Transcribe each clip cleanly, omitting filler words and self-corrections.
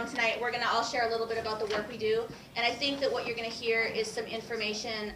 tonight. We're going to all share a little bit about the work we do. And I think that what you're going to hear is some information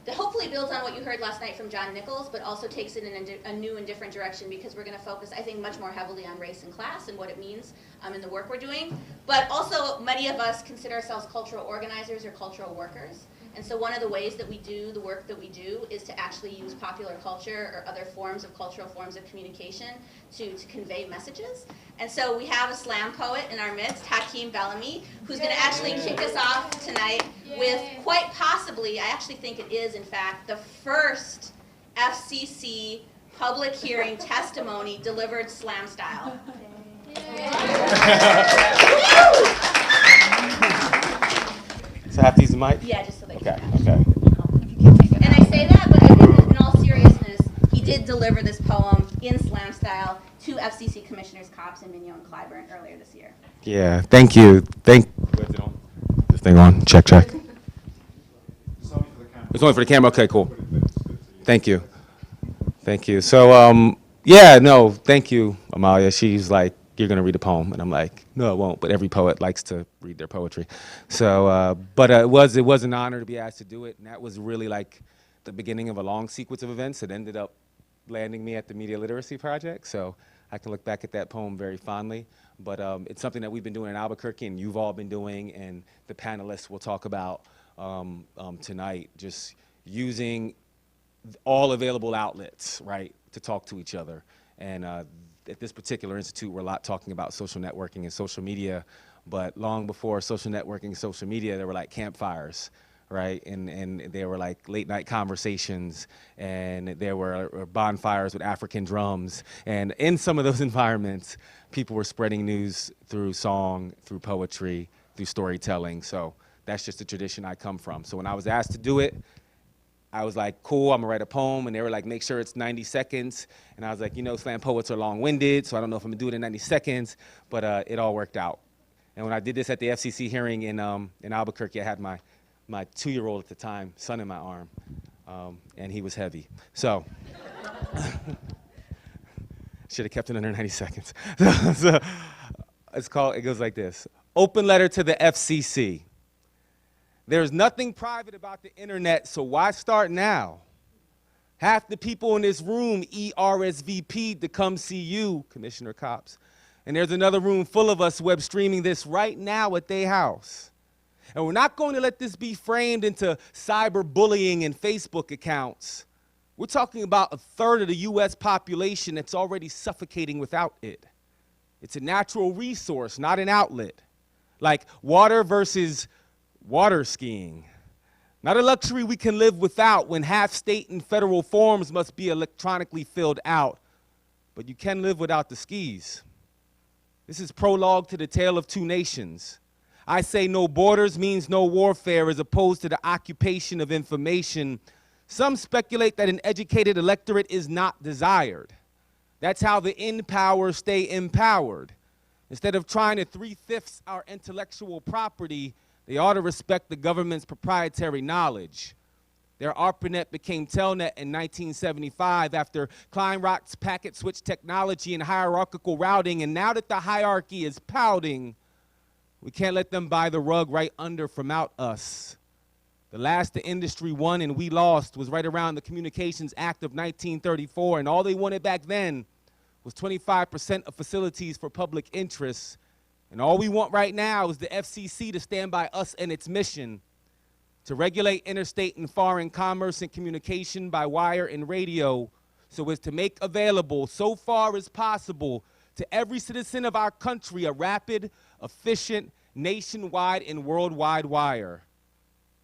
that hopefully builds on what you heard last night from John Nichols, but also takes it in a new and different direction, because we're going to focus, I think, much more heavily on race and class and what it means in the work we're doing. But also, many of us consider ourselves cultural organizers or cultural workers. And so one of the ways that we do the work that we do is to actually use popular culture or other forms of cultural forms of communication to convey messages. And so we have a slam poet in our midst, Hakeem Bellamy, who's going to actually kick us off tonight with quite possibly, I actually think it is, in fact, the first FCC public hearing testimony delivered slam style. So I have to use the mic? Yeah, just so they can. Okay. And I say that, but in all seriousness, he did deliver this poem in slam style to FCC Commissioners Copps and Mignot and Clyburn earlier this year. Yeah, thank you. Where's it on? This thing on? Check. It's only for the camera. It's only for the camera? Okay, cool. Thank you. So, thank you, Amalia. She's like, you're going to read a poem. And I'm like, no, I won't. But every poet likes to read their poetry. So, it was an honor to be asked to do it. And that was really like the beginning of a long sequence of events that ended up landing me at the Media Literacy Project. So I can look back at that poem very fondly. But it's something that we've been doing in Albuquerque and you've all been doing. And the panelists will talk about tonight, just using all available outlets, right, to talk to each other. And at this particular institute, we're a lot talking about social networking and social media, but long before social networking and social media, there were like campfires, right? And there were like late night conversations, and there were bonfires with African drums. And in some of those environments, people were spreading news through song, through poetry, through storytelling. So that's just the tradition I come from. So when I was asked to do it, I was like, cool, I'm gonna write a poem. And they were like, make sure it's 90 seconds. And I was like, slam poets are long-winded, so I don't know if I'm gonna do it in 90 seconds, but it all worked out. And when I did this at the FCC hearing in Albuquerque, I had my 2-year-old at the time, son in my arm, and he was heavy. So, should have kept it under 90 seconds. So it goes like this. Open letter to the FCC. There's nothing private about the internet, so why start now? Half the people in this room RSVP'd to come see you, Commissioner Copps. And there's another room full of us web streaming this right now at their house. And we're not going to let this be framed into cyberbullying and Facebook accounts. We're talking about a third of the US population that's already suffocating without it. It's a natural resource, not an outlet. Like water versus water skiing. Not a luxury we can live without when half state and federal forms must be electronically filled out. But you can live without the skis. This is prologue to the tale of two nations. I say no borders means no warfare as opposed to the occupation of information. Some speculate that an educated electorate is not desired. That's how the in power stay empowered. Instead of trying to 3/5 our intellectual property, they ought to respect the government's proprietary knowledge. Their ARPANET became Telnet in 1975 after Kleinrock's packet switch technology and hierarchical routing, and now that the hierarchy is pouting, we can't let them buy the rug right under from out us. The last the industry won and we lost was right around the Communications Act of 1934, and all they wanted back then was 25% of facilities for public interest. And all we want right now is the FCC to stand by us and its mission to regulate interstate and foreign commerce and communication by wire and radio so as to make available, so far as possible, to every citizen of our country a rapid, efficient, nationwide and worldwide wire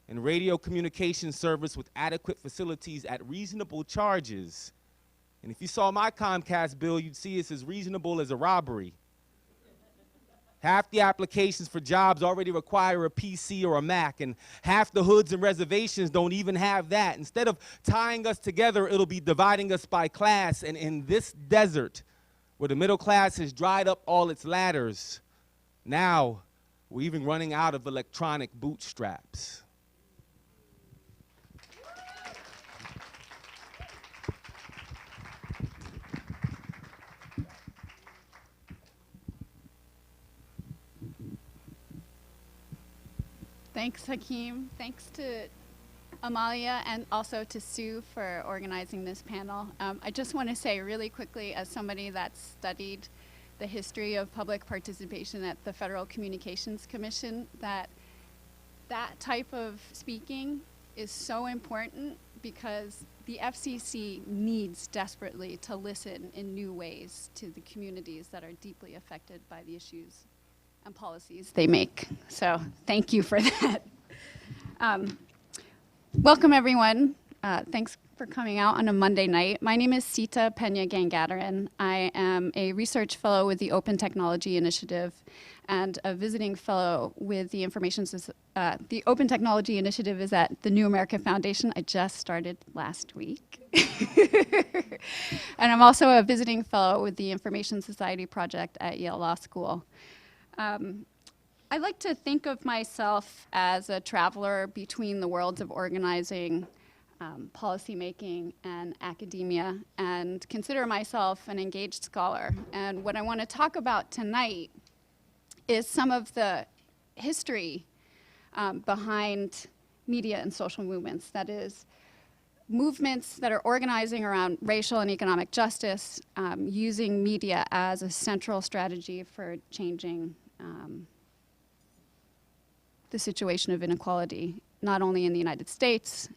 and radio communication service with adequate facilities at reasonable charges. And if you saw my Comcast bill, you'd see it's as reasonable as a robbery. Half the applications for jobs already require a PC or a Mac, and half the hoods and reservations don't even have that. Instead of tying us together, it'll be dividing us by class. And in this desert, where the middle class has dried up all its ladders, now we're even running out of electronic bootstraps. Thanks, Hakeem. Thanks to Amalia and also to Sue for organizing this panel. I just want to say really quickly, as somebody that's studied the history of public participation at the Federal Communications Commission, that type of speaking is so important because the FCC needs desperately to listen in new ways to the communities that are deeply affected by the issues and policies they make. So thank you for that. Welcome, everyone. Thanks for coming out on a Monday night. My name is Sita Pena-Gangadaran. I am a research fellow with the Open Technology Initiative and a visiting fellow with the the Open Technology Initiative is at the New America Foundation. I just started last week. And I'm also a visiting fellow with the Information Society Project at Yale Law School. I like to think of myself as a traveler between the worlds of organizing, policymaking, and academia, and consider myself an engaged scholar. And what I want to talk about tonight is some of the history behind media and social movements. That is, movements that are organizing around racial and economic justice, using media as a central strategy for changing the situation of inequality, not only in the United States,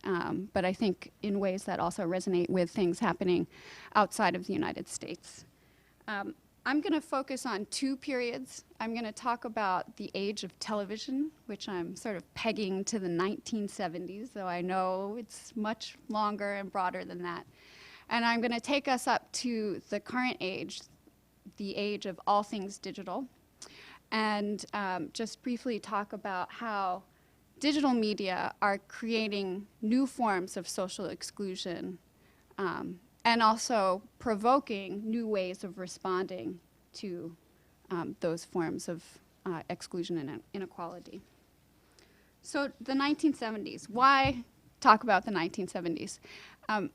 but I think in ways that also resonate with things happening outside of the United States. I'm going to focus on two periods. I'm going to talk about the age of television, which I'm sort of pegging to the 1970s, though I know it's much longer and broader than that. And I'm going to take us up to the current age, the age of all things digital, and just briefly talk about how digital media are creating new forms of social exclusion and also provoking new ways of responding to those forms of exclusion and inequality. So the 1970s, why talk about the 1970s? The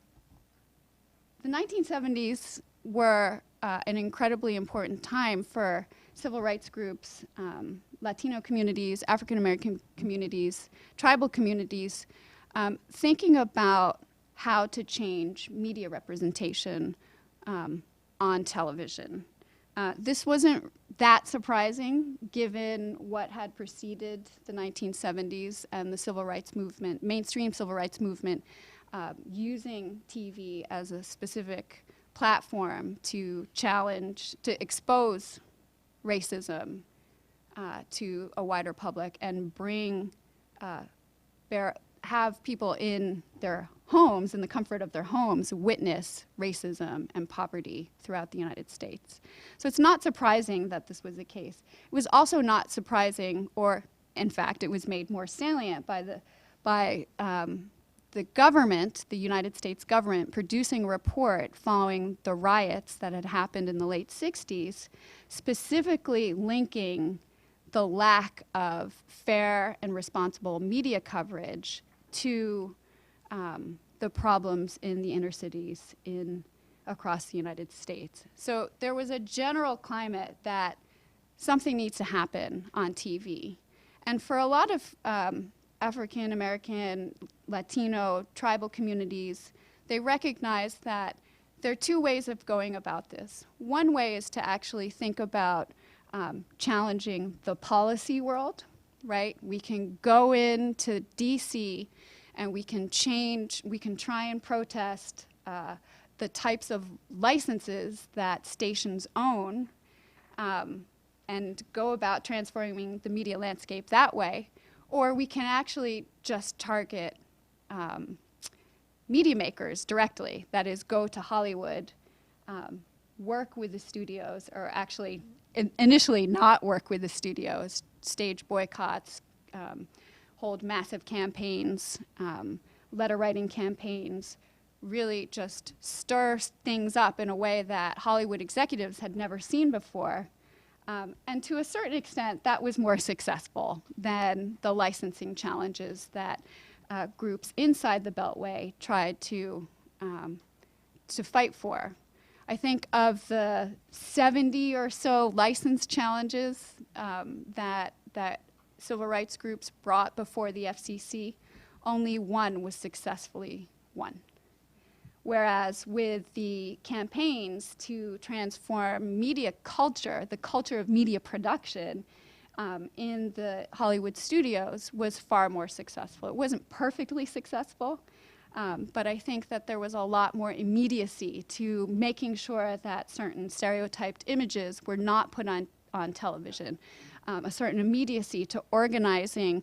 1970s were an incredibly important time for civil rights groups, Latino communities, African American communities, tribal communities, thinking about how to change media representation on television. This wasn't that surprising given what had preceded the 1970s and the civil rights movement, mainstream civil rights movement, using TV as a specific platform to challenge, to expose racism to a wider public and bring, have people in their homes, in the comfort of their homes, witness racism and poverty throughout the United States. So it's not surprising that this was the case. It was also not surprising, or in fact, it was made more salient by the government, the United States government, producing a report following the riots that had happened in the late 60s, specifically linking the lack of fair and responsible media coverage to the problems in the inner cities across the United States. So there was a general climate that something needs to happen on TV. And for a lot of African American, Latino, tribal communities, they recognize that there are two ways of going about this. One way is to actually think about challenging the policy world, right? We can go into DC and we can try and protest the types of licenses that stations own and go about transforming the media landscape that way. Or we can actually just target media makers directly, that is, go to Hollywood, work with the studios, or actually initially not work with the studios, stage boycotts, hold massive campaigns, letter writing campaigns, really just stir things up in a way that Hollywood executives had never seen before. And to a certain extent, that was more successful than the licensing challenges that groups inside the Beltway tried to fight for. I think of the 70 or so license challenges that civil rights groups brought before the FCC, only one was successfully won. Whereas with the campaigns to transform media culture, the culture of media production in the Hollywood studios was far more successful. It wasn't perfectly successful, but I think that there was a lot more immediacy to making sure that certain stereotyped images were not put on television, a certain immediacy to organizing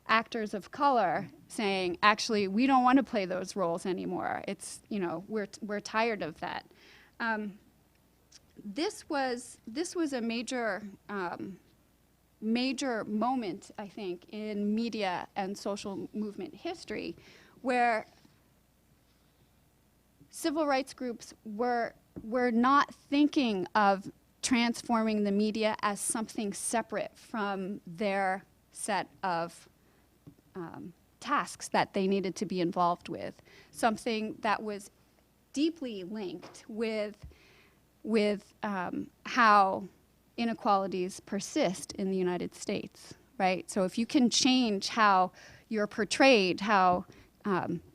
actors of color saying, actually, we don't want to play those roles anymore. It's, you know, we're tired of that. This was a major major moment, I think, in media and social movement history, where civil rights groups were not thinking of transforming the media as something separate from their set of tasks that they needed to be involved with, something that was deeply linked with how inequalities persist in the United States, right? So if you can change how you're portrayed, how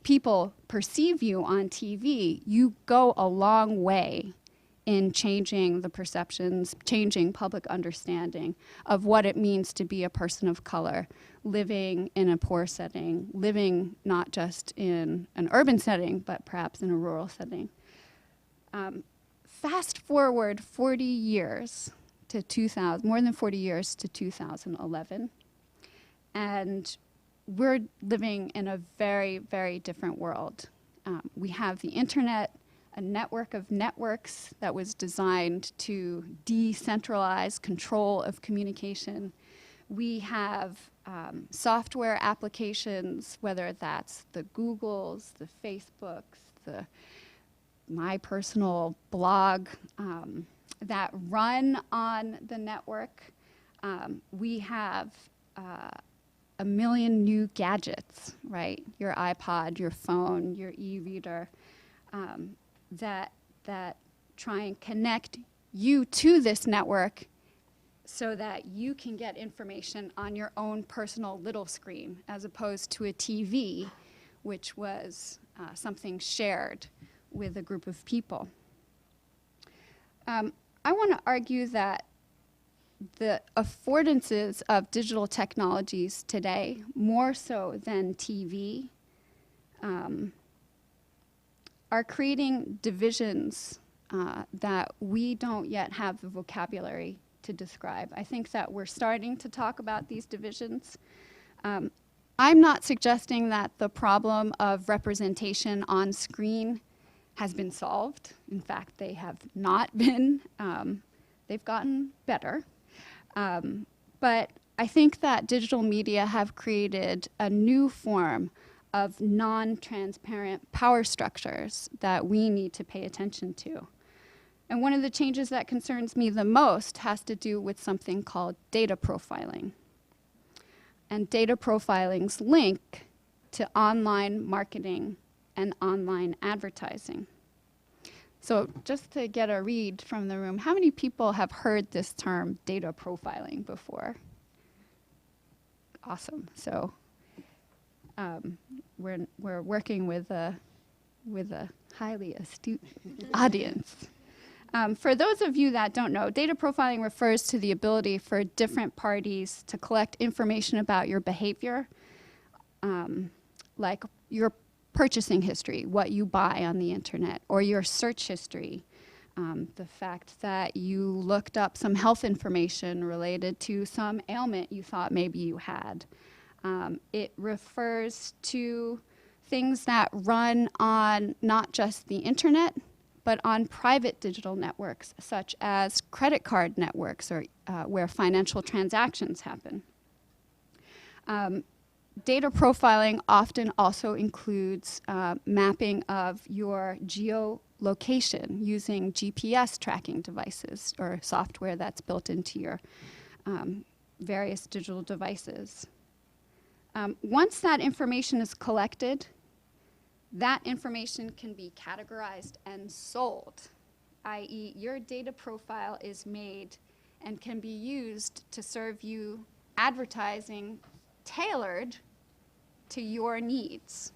people perceive you on TV, you go a long way in changing the perceptions, changing public understanding of what it means to be a person of color, living in a poor setting, living not just in an urban setting, but perhaps in a rural setting. Fast forward 40 years to 2000, more than 40 years to 2011, and we're living in a very, very different world. We have the internet, a network of networks that was designed to decentralize control of communication. We have software applications, whether that's the Googles, the Facebooks, my personal blog, that run on the network. We have a million new gadgets, right? Your iPod, your phone, your e-reader, that try and connect you to this network so that you can get information on your own personal little screen, as opposed to a TV, which was something shared with a group of people. I want to argue that the affordances of digital technologies today, more so than TV, are creating divisions that we don't yet have the vocabulary to describe. I think that we're starting to talk about these divisions. I'm not suggesting that the problem of representation on screen has been solved. In fact, they have not been. They've gotten better. But I think that digital media have created a new form of non-transparent power structures that we need to pay attention to. And one of the changes that concerns me the most has to do with something called data profiling. And data profiling's link to online marketing and online advertising. So just to get a read from the room, how many people have heard this term data profiling before? Awesome. So we're working with a highly astute audience. For those of you that don't know, data profiling refers to the ability for different parties to collect information about your behavior, like your purchasing history, what you buy on the internet, or your search history, the fact that you looked up some health information related to some ailment you thought maybe you had. It refers to things that run on not just the internet, but on private digital networks, such as credit card networks, or where financial transactions happen. Data profiling often also includes mapping of your geolocation using GPS tracking devices or software that's built into your various digital devices. Once that information is collected, that information can be categorized and sold, i.e. your data profile is made and can be used to serve you advertising tailored to your needs.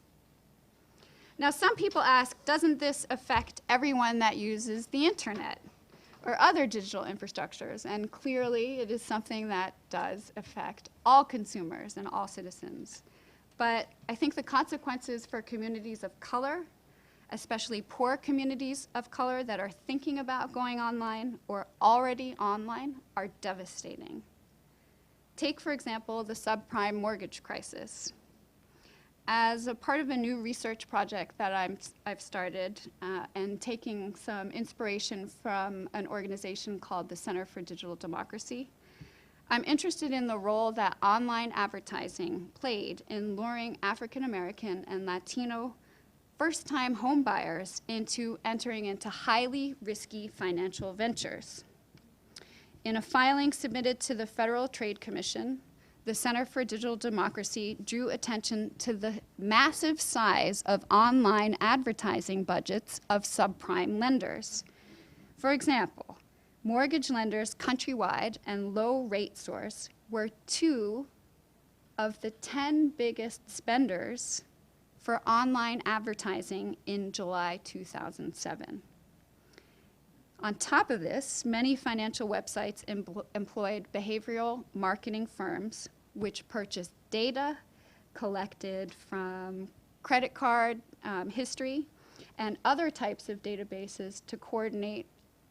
Now, some people ask, doesn't this affect everyone that uses the internet or other digital infrastructures? And clearly, it is something that does affect all consumers and all citizens. But I think the consequences for communities of color, especially poor communities of color that are thinking about going online or already online, are devastating. Take, for example, the subprime mortgage crisis. As a part of a new research project that I've started and taking some inspiration from an organization called the Center for Digital Democracy, I'm interested in the role that online advertising played in luring African American and Latino first-time home buyers into entering into highly risky financial ventures. In a filing submitted to the Federal Trade Commission, the Center for Digital Democracy drew attention to the massive size of online advertising budgets of subprime lenders. For example, mortgage lenders countrywide and Low Rate Source were 2 of the 10 biggest spenders for online advertising in July 2007. On top of this, many financial websites employed behavioral marketing firms which purchased data collected from credit card history and other types of databases to coordinate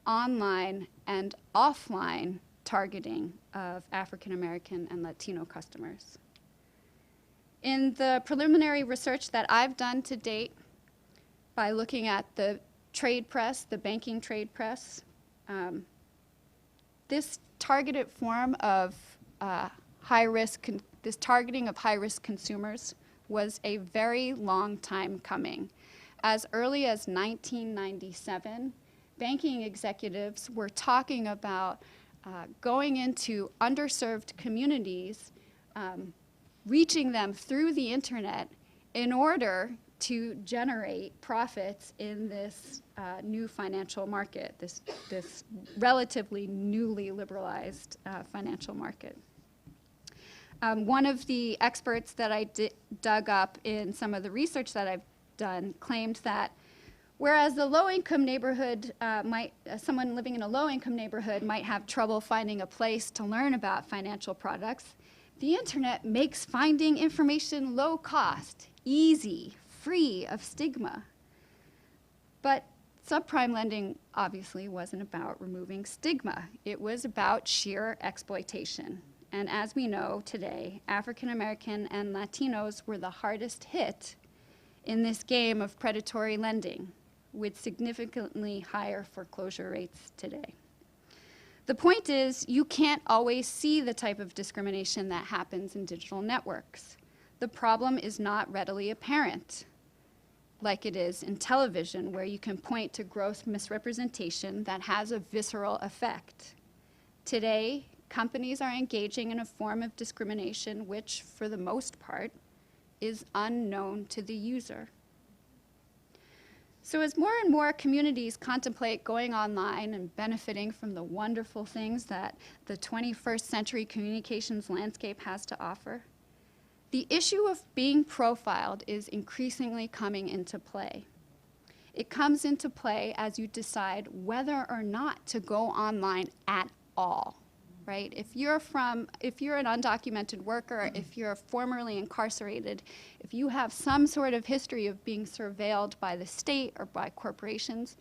online and offline targeting of African American and Latino customers. In the preliminary research that I've done to date, by looking at the trade press, the banking trade press, this targeted form of this targeting of high-risk consumers was a very long time coming. As early as 1997, banking executives were talking about going into underserved communities, reaching them through the internet in order to generate profits in this new financial market, this relatively newly liberalized financial market. One of the experts that I dug up in some of the research that I've done claimed that whereas the low-income neighborhood someone living in a low-income neighborhood might have trouble finding a place to learn about financial products, the internet makes finding information low cost, easy, free of stigma. But subprime lending obviously wasn't about removing stigma. It was about sheer exploitation. And as we know today, African American and Latinos were the hardest hit in this game of predatory lending, with significantly higher foreclosure rates today. The point is, you can't always see the type of discrimination that happens in digital networks. The problem is not readily apparent, like it is in television, where you can point to gross misrepresentation that has a visceral effect. Today, companies are engaging in a form of discrimination which, for the most part, is unknown to the user. So as more and more communities contemplate going online and benefiting from the wonderful things that the 21st century communications landscape has to offer, the issue of being profiled is increasingly coming into play. It comes into play as you decide whether or not to go online at all, right? If you're an undocumented worker, if you're formerly incarcerated, if you have some sort of history of being surveilled by the state or by corporations,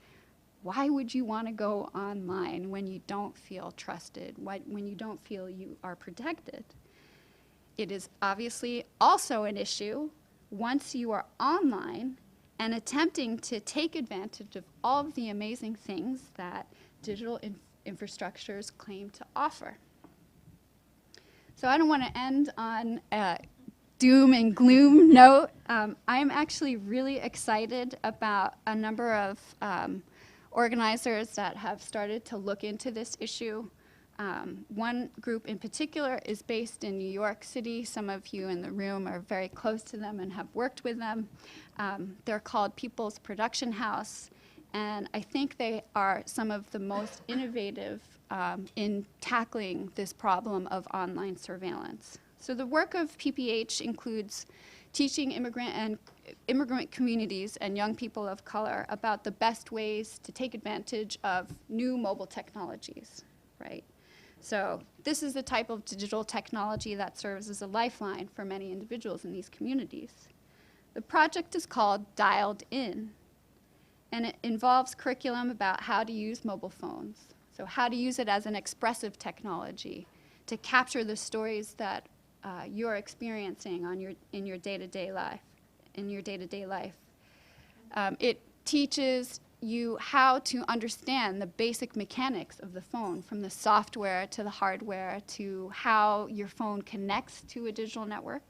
why would you want to go online when you don't feel trusted, when you don't feel you are protected? It is obviously also an issue once you are online and attempting to take advantage of all of the amazing things that digital infrastructures claim to offer. So I don't want to end on a doom and gloom note. I'm actually really excited about a number of organizers that have started to look into this issue. One group in particular is based in New York City. Some of you in the room are very close to them and have worked with them. They're called People's Production House, and I think they are some of the most innovative in tackling this problem of online surveillance. So the work of PPH includes teaching immigrant communities and young people of color about the best ways to take advantage of new mobile technologies, right? So this is the type of digital technology that serves as a lifeline for many individuals in these communities. The project is called Dialed In, and it involves curriculum about how to use mobile phones. So how to use it as an expressive technology to capture the stories that you're experiencing in your day-to-day life. It teaches you how to understand the basic mechanics of the phone, from the software to the hardware to how your phone connects to a digital network.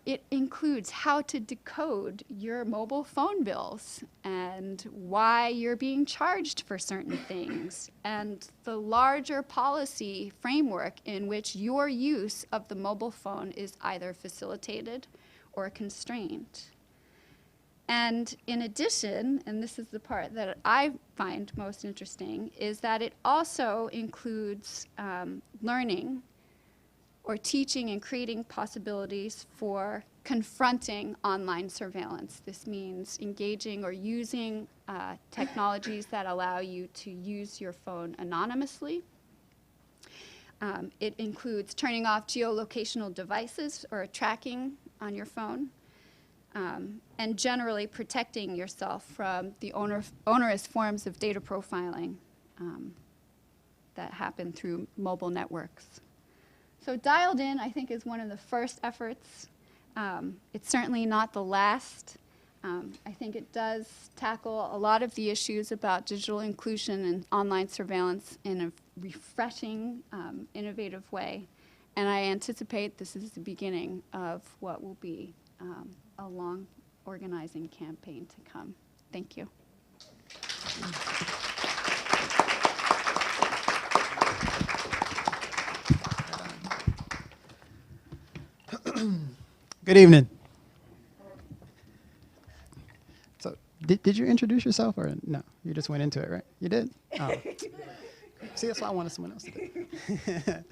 It includes how to decode your mobile phone bills and why you're being charged for certain things, and the larger policy framework in which your use of the mobile phone is either facilitated or constrained. And in addition, and this is the part that I find most interesting, is that it also includes learning or teaching and creating possibilities for confronting online surveillance. This means engaging or using technologies that allow you to use your phone anonymously. It includes turning off geolocational devices or tracking on your phone, and generally protecting yourself from the onerous forms of data profiling that happen through mobile networks. So Dialed In, I think, is one of the first efforts. It's certainly not the last. I think it does tackle a lot of the issues about digital inclusion and online surveillance in a refreshing, innovative way. And I anticipate this is the beginning of what will be a long organizing campaign to come. Thank you. Good evening. So, did you introduce yourself or no? You just went into it, right? You did? Oh. See, that's why I wanted someone else to do it.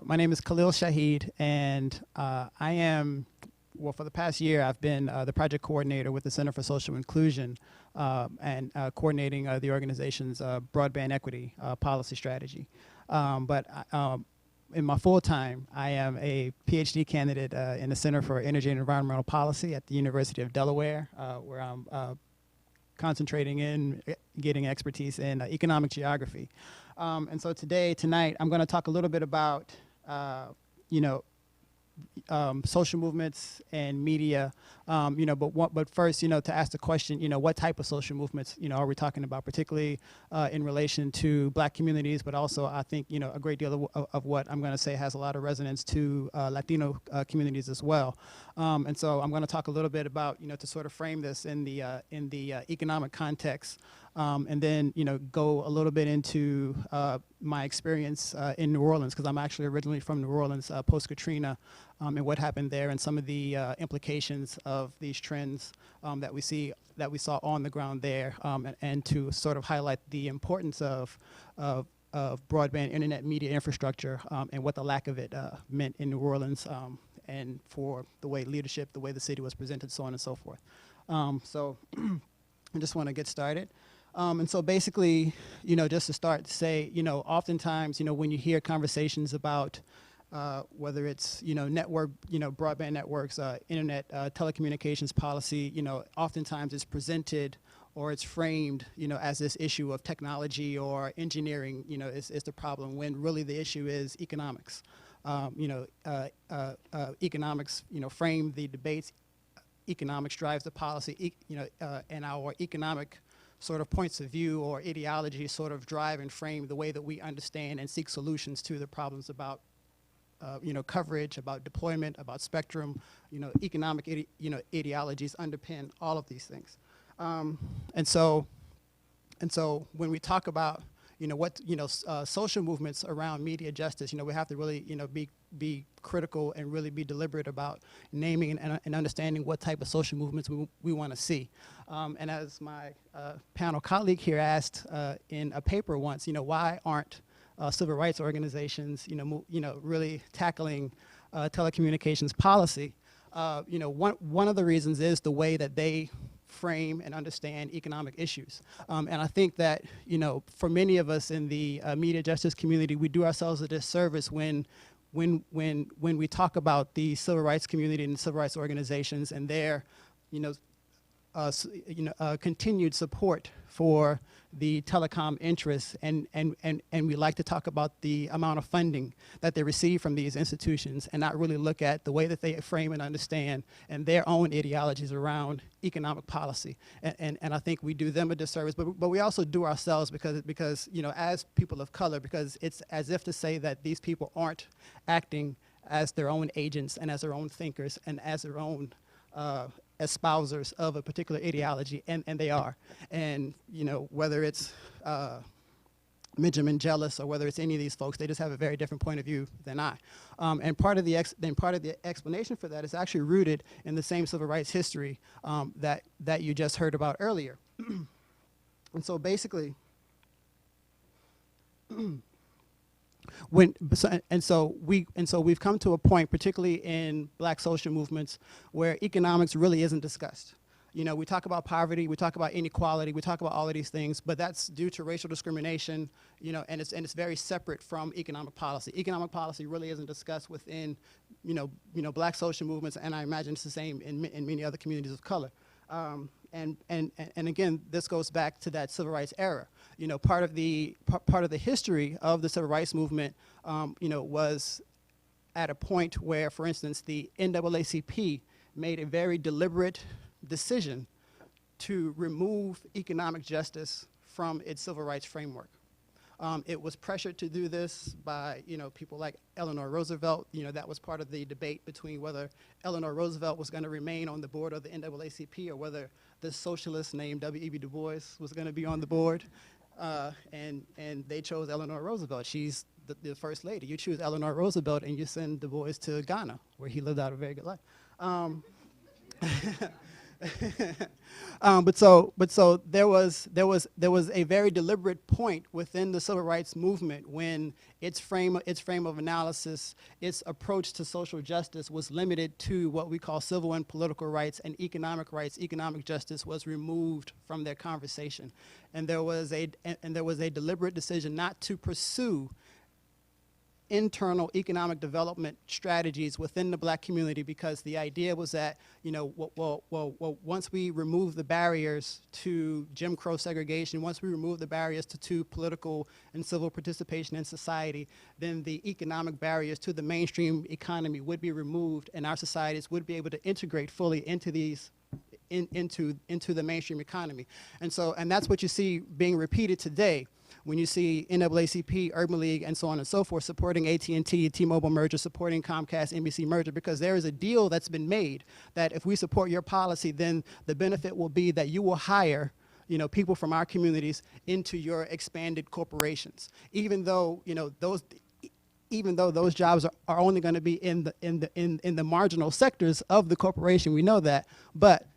My name is Khalil Shahid, and I am, well, for the past year, I've been the project coordinator with the Center for Social Inclusion and coordinating the organization's broadband equity policy strategy. In my full time, I am a PhD candidate in the Center for Energy and Environmental Policy at the University of Delaware, where I'm concentrating in getting expertise in economic geography. And so tonight, I'm going to talk a little bit about, social movements and media, but first, to ask the question, what type of social movements, are we talking about, particularly in relation to Black communities, but also I think, a great deal of what I'm going to say has a lot of resonance to Latino communities as well. And so I'm going to talk a little bit about, to sort of frame this in the economic context, and then, go a little bit into my experience in New Orleans, because I'm actually originally from New Orleans post-Katrina, and what happened there, and some of the implications of these trends that we saw on the ground there, and to sort of highlight the importance of broadband internet media infrastructure and what the lack of it meant in New Orleans, and for the way leadership, the way the city was presented, so on and so forth. So I just want to get started. And so basically, just to start to say, oftentimes, when you hear conversations about whether it's, network, broadband networks, internet, telecommunications policy, oftentimes it's presented or it's framed, as this issue of technology or engineering, is the problem, when really the issue is economics. Economics, frame the debates. Economics drives the policy, and our economic sort of points of view or ideology sort of drive and frame the way that we understand and seek solutions to the problems about, coverage, about deployment, about spectrum. Economic, ideologies underpin all of these things. And so when we talk about, social movements around media justice. We have to really, be critical and really be deliberate about naming and understanding what type of social movements we want to see. And as my panel colleague here asked in a paper once, why aren't civil rights organizations, really tackling telecommunications policy? One of the reasons is the way that they frame and understand economic issues. And I think that, for many of us in the media justice community, we do ourselves a disservice when we talk about the civil rights community and civil rights organizations and their, continued support for the telecom interests, and we like to talk about the amount of funding that they receive from these institutions and not really look at the way that they frame and understand and their own ideologies around economic policy. And I think we do them a disservice, but we also do ourselves because as people of color, because it's as if to say that these people aren't acting as their own agents and as their own thinkers and as their own espousers of a particular ideology, and they are. And whether it's Benjamin Jealous or whether it's any of these folks, they just have a very different point of view than I. And part of the explanation for that is actually rooted in the same civil rights history that you just heard about earlier. And so basically, we've come to a point, particularly in black social movements, where economics really isn't discussed. We talk about poverty, we talk about inequality, we talk about all of these things, but that's due to racial discrimination, and it's very separate from economic policy. Economic policy really isn't discussed within, black social movements, and I imagine it's the same in many other communities of color. And again, this goes back to that civil rights era. Part of the history of the civil rights movement, was at a point where, for instance, the NAACP made a very deliberate decision to remove economic justice from its civil rights framework. It was pressured to do this by people like Eleanor Roosevelt. That was part of the debate between whether Eleanor Roosevelt was going to remain on the board of the NAACP or whether this socialist named W.E.B. Du Bois was going to be on the board. And they chose Eleanor Roosevelt. She's the first lady. You choose Eleanor Roosevelt and you send Du Bois to Ghana, where he lived out a very good life. But so there was a very deliberate point within the civil rights movement when its frame of analysis, its approach to social justice was limited to what we call civil and political rights and economic rights. Economic justice was removed from their conversation, and there was a deliberate decision not to pursue internal economic development strategies within the black community, because the idea was that, once we remove the barriers to Jim Crow segregation, once we remove the barriers to political and civil participation in society, then the economic barriers to the mainstream economy would be removed and our societies would be able to integrate fully into these into the mainstream economy. And that's what you see being repeated today when you see NAACP, Urban League, and so on and so forth supporting AT&T, T-Mobile merger, supporting Comcast, NBC merger, because there is a deal that's been made that if we support your policy, then the benefit will be that you will hire people from our communities into your expanded corporations, even though those jobs are only going to be in the marginal sectors of the corporation. We know that, but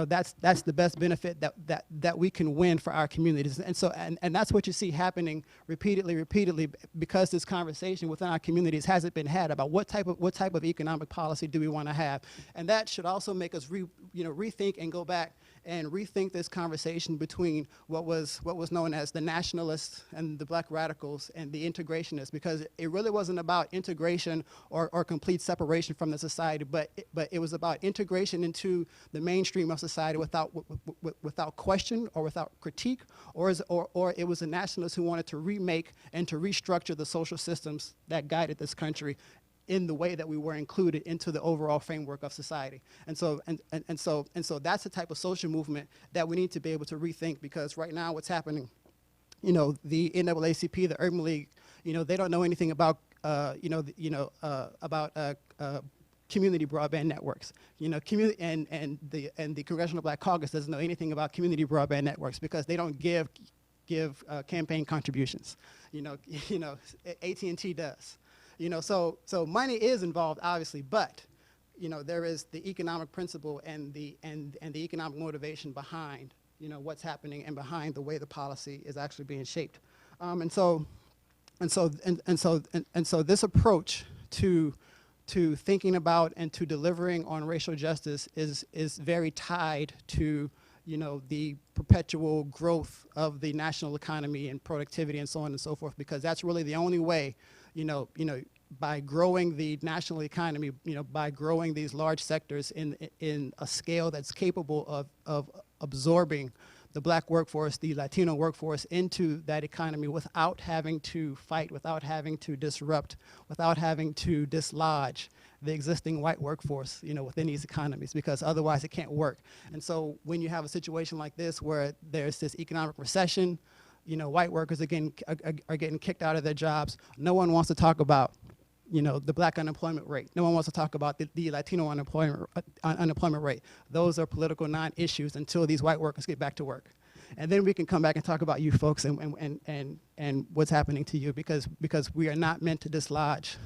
that's the best benefit that we can win for our communities. And that's what you see happening repeatedly, because this conversation within our communities hasn't been had about what type of economic policy do we want to have. And that should also make us rethink and go back and rethink this conversation between what was known as the nationalists and the black radicals and the integrationists, because it really wasn't about integration or complete separation from the society, but it was about integration into the mainstream of society without question or without critique, or it was the nationalists who wanted to remake and to restructure the social systems that guided this country in the way that we were included into the overall framework of society. And so that's the type of social movement that we need to be able to rethink, because right now what's happening, the NAACP, the Urban League, they don't know anything about community broadband networks. Community and the Congressional Black Caucus doesn't know anything about community broadband networks, because they don't give give campaign contributions. AT&T does. So money is involved, obviously, but there is the economic principle and the economic motivation behind what's happening and behind the way the policy is actually being shaped. And so this approach to thinking about and to delivering on racial justice is very tied to the perpetual growth of the national economy and productivity and so on and so forth, because that's really the only way, by growing the national economy, by growing these large sectors in a scale that's capable of absorbing the black workforce, the Latino workforce into that economy without having to fight, without having to disrupt, without having to dislodge the existing white workforce, within these economies, because otherwise it can't work. And so when you have a situation like this where there's this economic recession, white workers are getting kicked out of their jobs, no one wants to talk about the black unemployment rate. No one wants to talk about the Latino unemployment rate. Those are political non-issues until these white workers get back to work. And then we can come back and talk about you folks and what's happening to you, because we are not meant to dislodge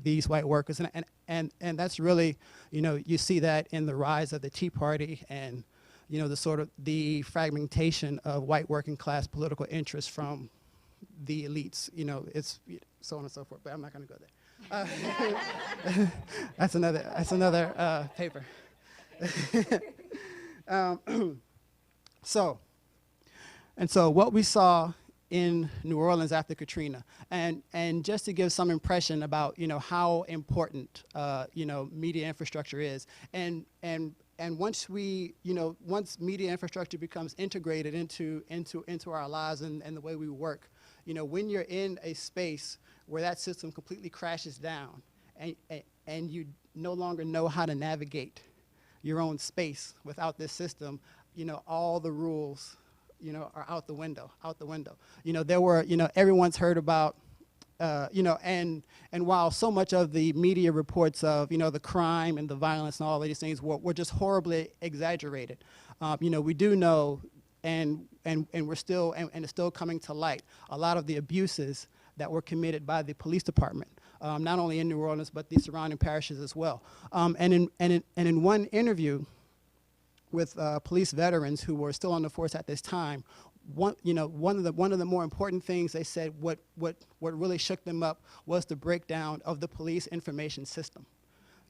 these white workers. And that's really, you see that in the rise of the Tea Party and the sort of the fragmentation of white working class political interests from the elites. It's so on and so forth, but I'm not going to go there. That's another paper. So what we saw in New Orleans after Katrina, and just to give some impression about how important media infrastructure is, and once once media infrastructure becomes integrated into our lives and the way we work, when you're in a space where that system completely crashes down and you no longer know how to navigate your own space without this system, all the rules, are out the window. There were, everyone's heard about, and while so much of the media reports of, the crime and the violence and all of these things were just horribly exaggerated, we do know, and we're still, and it's still coming to light, a lot of the abuses that were committed by the police department, not only in New Orleans, but the surrounding parishes as well. And in one interview with police veterans who were still on the force at this time, one of the more important things they said, what really shook them up was the breakdown of the police information system.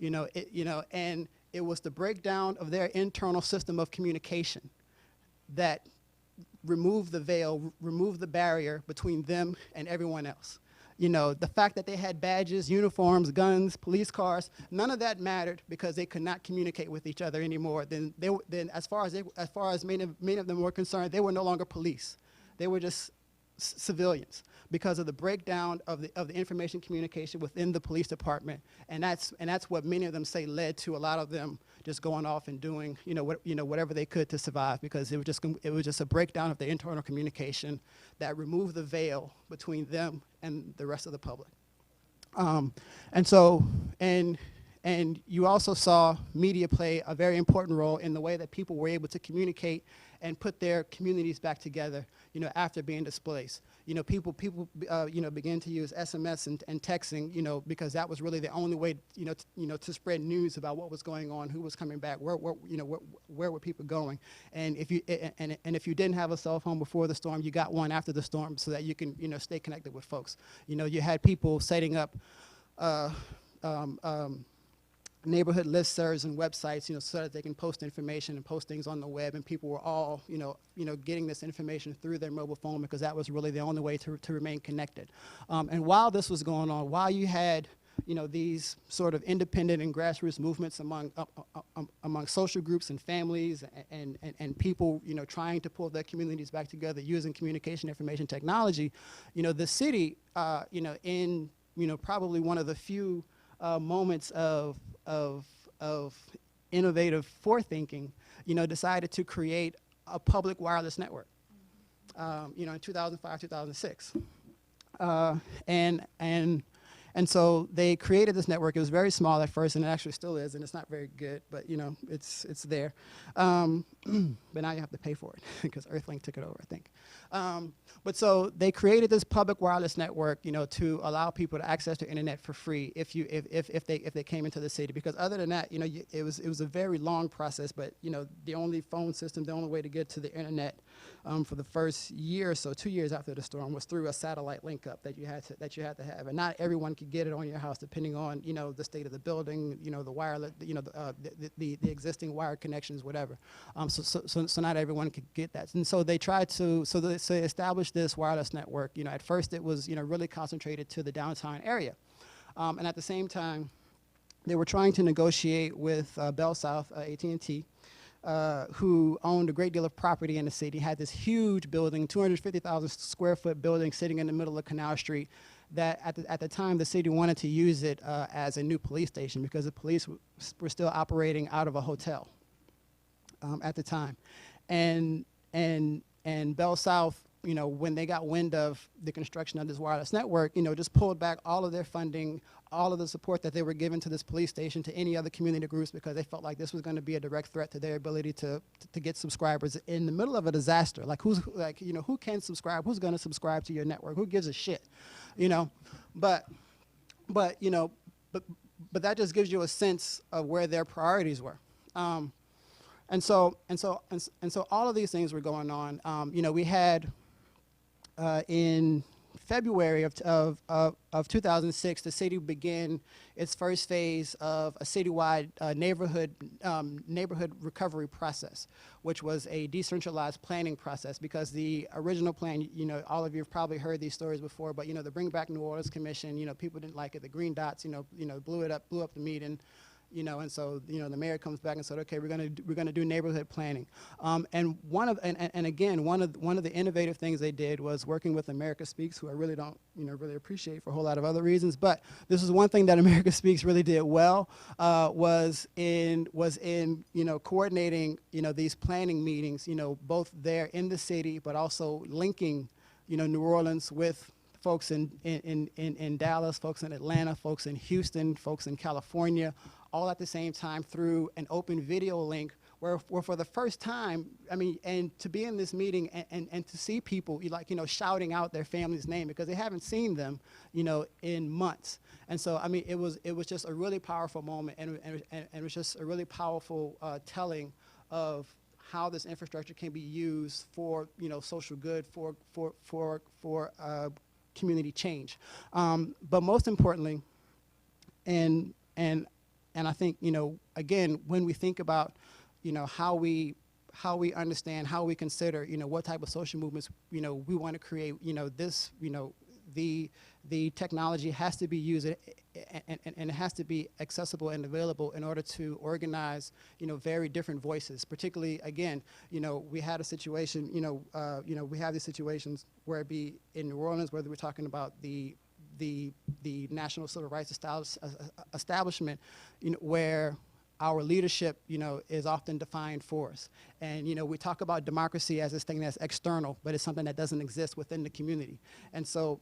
And it was the breakdown of their internal system of communication that removed the veil, removed the barrier between them and everyone else. The fact that they had badges, uniforms, guns, police cars, none of that mattered because they could not communicate with each other anymore. Then as far as many of them were concerned, they were no longer police. They were just civilians because of the breakdown of the information communication within the police department, and that's what many of them say led to a lot of them just going off and doing whatever they could to survive, because it was just a breakdown of the internal communication that removed the veil between them and the rest of the public. And you also saw media play a very important role in the way that people were able to communicate and put their communities back together, after being displaced. People began to use SMS and texting, because that was really the only way, to spread news about what was going on, who was coming back, where were people going. And if you didn't have a cell phone before the storm, you got one after the storm so that you can, stay connected with folks. You had people setting up neighborhood listservs and websites, so that they can post information and post things on the web, and people were all, getting this information through their mobile phone, because that was really the only way to remain connected. And while this was going on, while you had, these sort of independent and grassroots movements among social groups and families and people, trying to pull their communities back together using communication information technology, the city, in, probably one of the few moments of innovative forethinking, decided to create a public wireless network, in 2005, 2006. And so they created this network. It was very small at first, and it actually still is, and it's not very good, but you know, it's there. But now you have to pay for it because Earthlink took it over, I think. But so they created this public wireless network, you know, to allow people to access the internet for free if they came into the city. Because other than that, you know, it was a very long process. But you know, the only phone system, the only way to get to the internet for the first year or so, 2 years after the storm, was through a satellite link up that you had to have, and not everyone could get it on your house, depending on, you know, the state of the building, you know, the wireless, you know, the existing wired connections, whatever. So not everyone could get that, and so they tried to they established this wireless network. You know, at first it was, you know, really concentrated to the downtown area, and at the same time, they were trying to negotiate with Bell South, AT&T. Who owned a great deal of property in the city, had this huge building, 250,000 square foot building sitting in the middle of Canal Street, that at the time the city wanted to use it as a new police station because the police were still operating out of a hotel at the time. And Bell South, you know, when they got wind of the construction of this wireless network, you know, just pulled back all of their funding, all of the support that they were giving to this police station, to any other community groups, because they felt like this was going to be a direct threat to their ability to get subscribers in the middle of a disaster. Like, you know, who can subscribe? Who's going to subscribe to your network? Who gives a shit? You know, but you know, but that just gives you a sense of where their priorities were. And so all of these things were going on. You know, we had in February of 2006, the city began its first phase of a citywide neighborhood recovery process, which was a decentralized planning process, because the original plan, you know, all of you have probably heard these stories before, but you know, the Bring Back New Orleans Commission, you know, people didn't like it. The Green Dots, you know, blew up the meeting. You know, and so, you know, the mayor comes back and said, okay, we're gonna do neighborhood planning. And again, one of the innovative things they did was working with America Speaks, who I really don't, you know, really appreciate for a whole lot of other reasons. But this is one thing that America Speaks really did well, was in you know, coordinating, you know, these planning meetings, you know, both there in the city, but also linking, you know, New Orleans with folks in Dallas, folks in Atlanta, folks in Houston, folks in California, all at the same time through an open video link, where for the first time, I mean, and to be in this meeting and to see people, like, you know, shouting out their family's name because they haven't seen them, you know, in months. And so, I mean, it was just a really powerful moment, and it was just a really powerful telling of how this infrastructure can be used for, you know, social good, for community change. But most importantly, and I think, you know, again, when we think about, you know, how we understand, how we consider, you know, what type of social movements, you know, we want to create, you know, this, you know, the technology has to be used and it has to be accessible and available in order to organize, you know, very different voices. Particularly, again, you know, we had a situation, you know, we have these situations where it be in New Orleans, whether we're talking about the National Civil Rights establishment, you know, where our leadership, you know, is often defined for us. And, you know, we talk about democracy as this thing that's external, but it's something that doesn't exist within the community. And so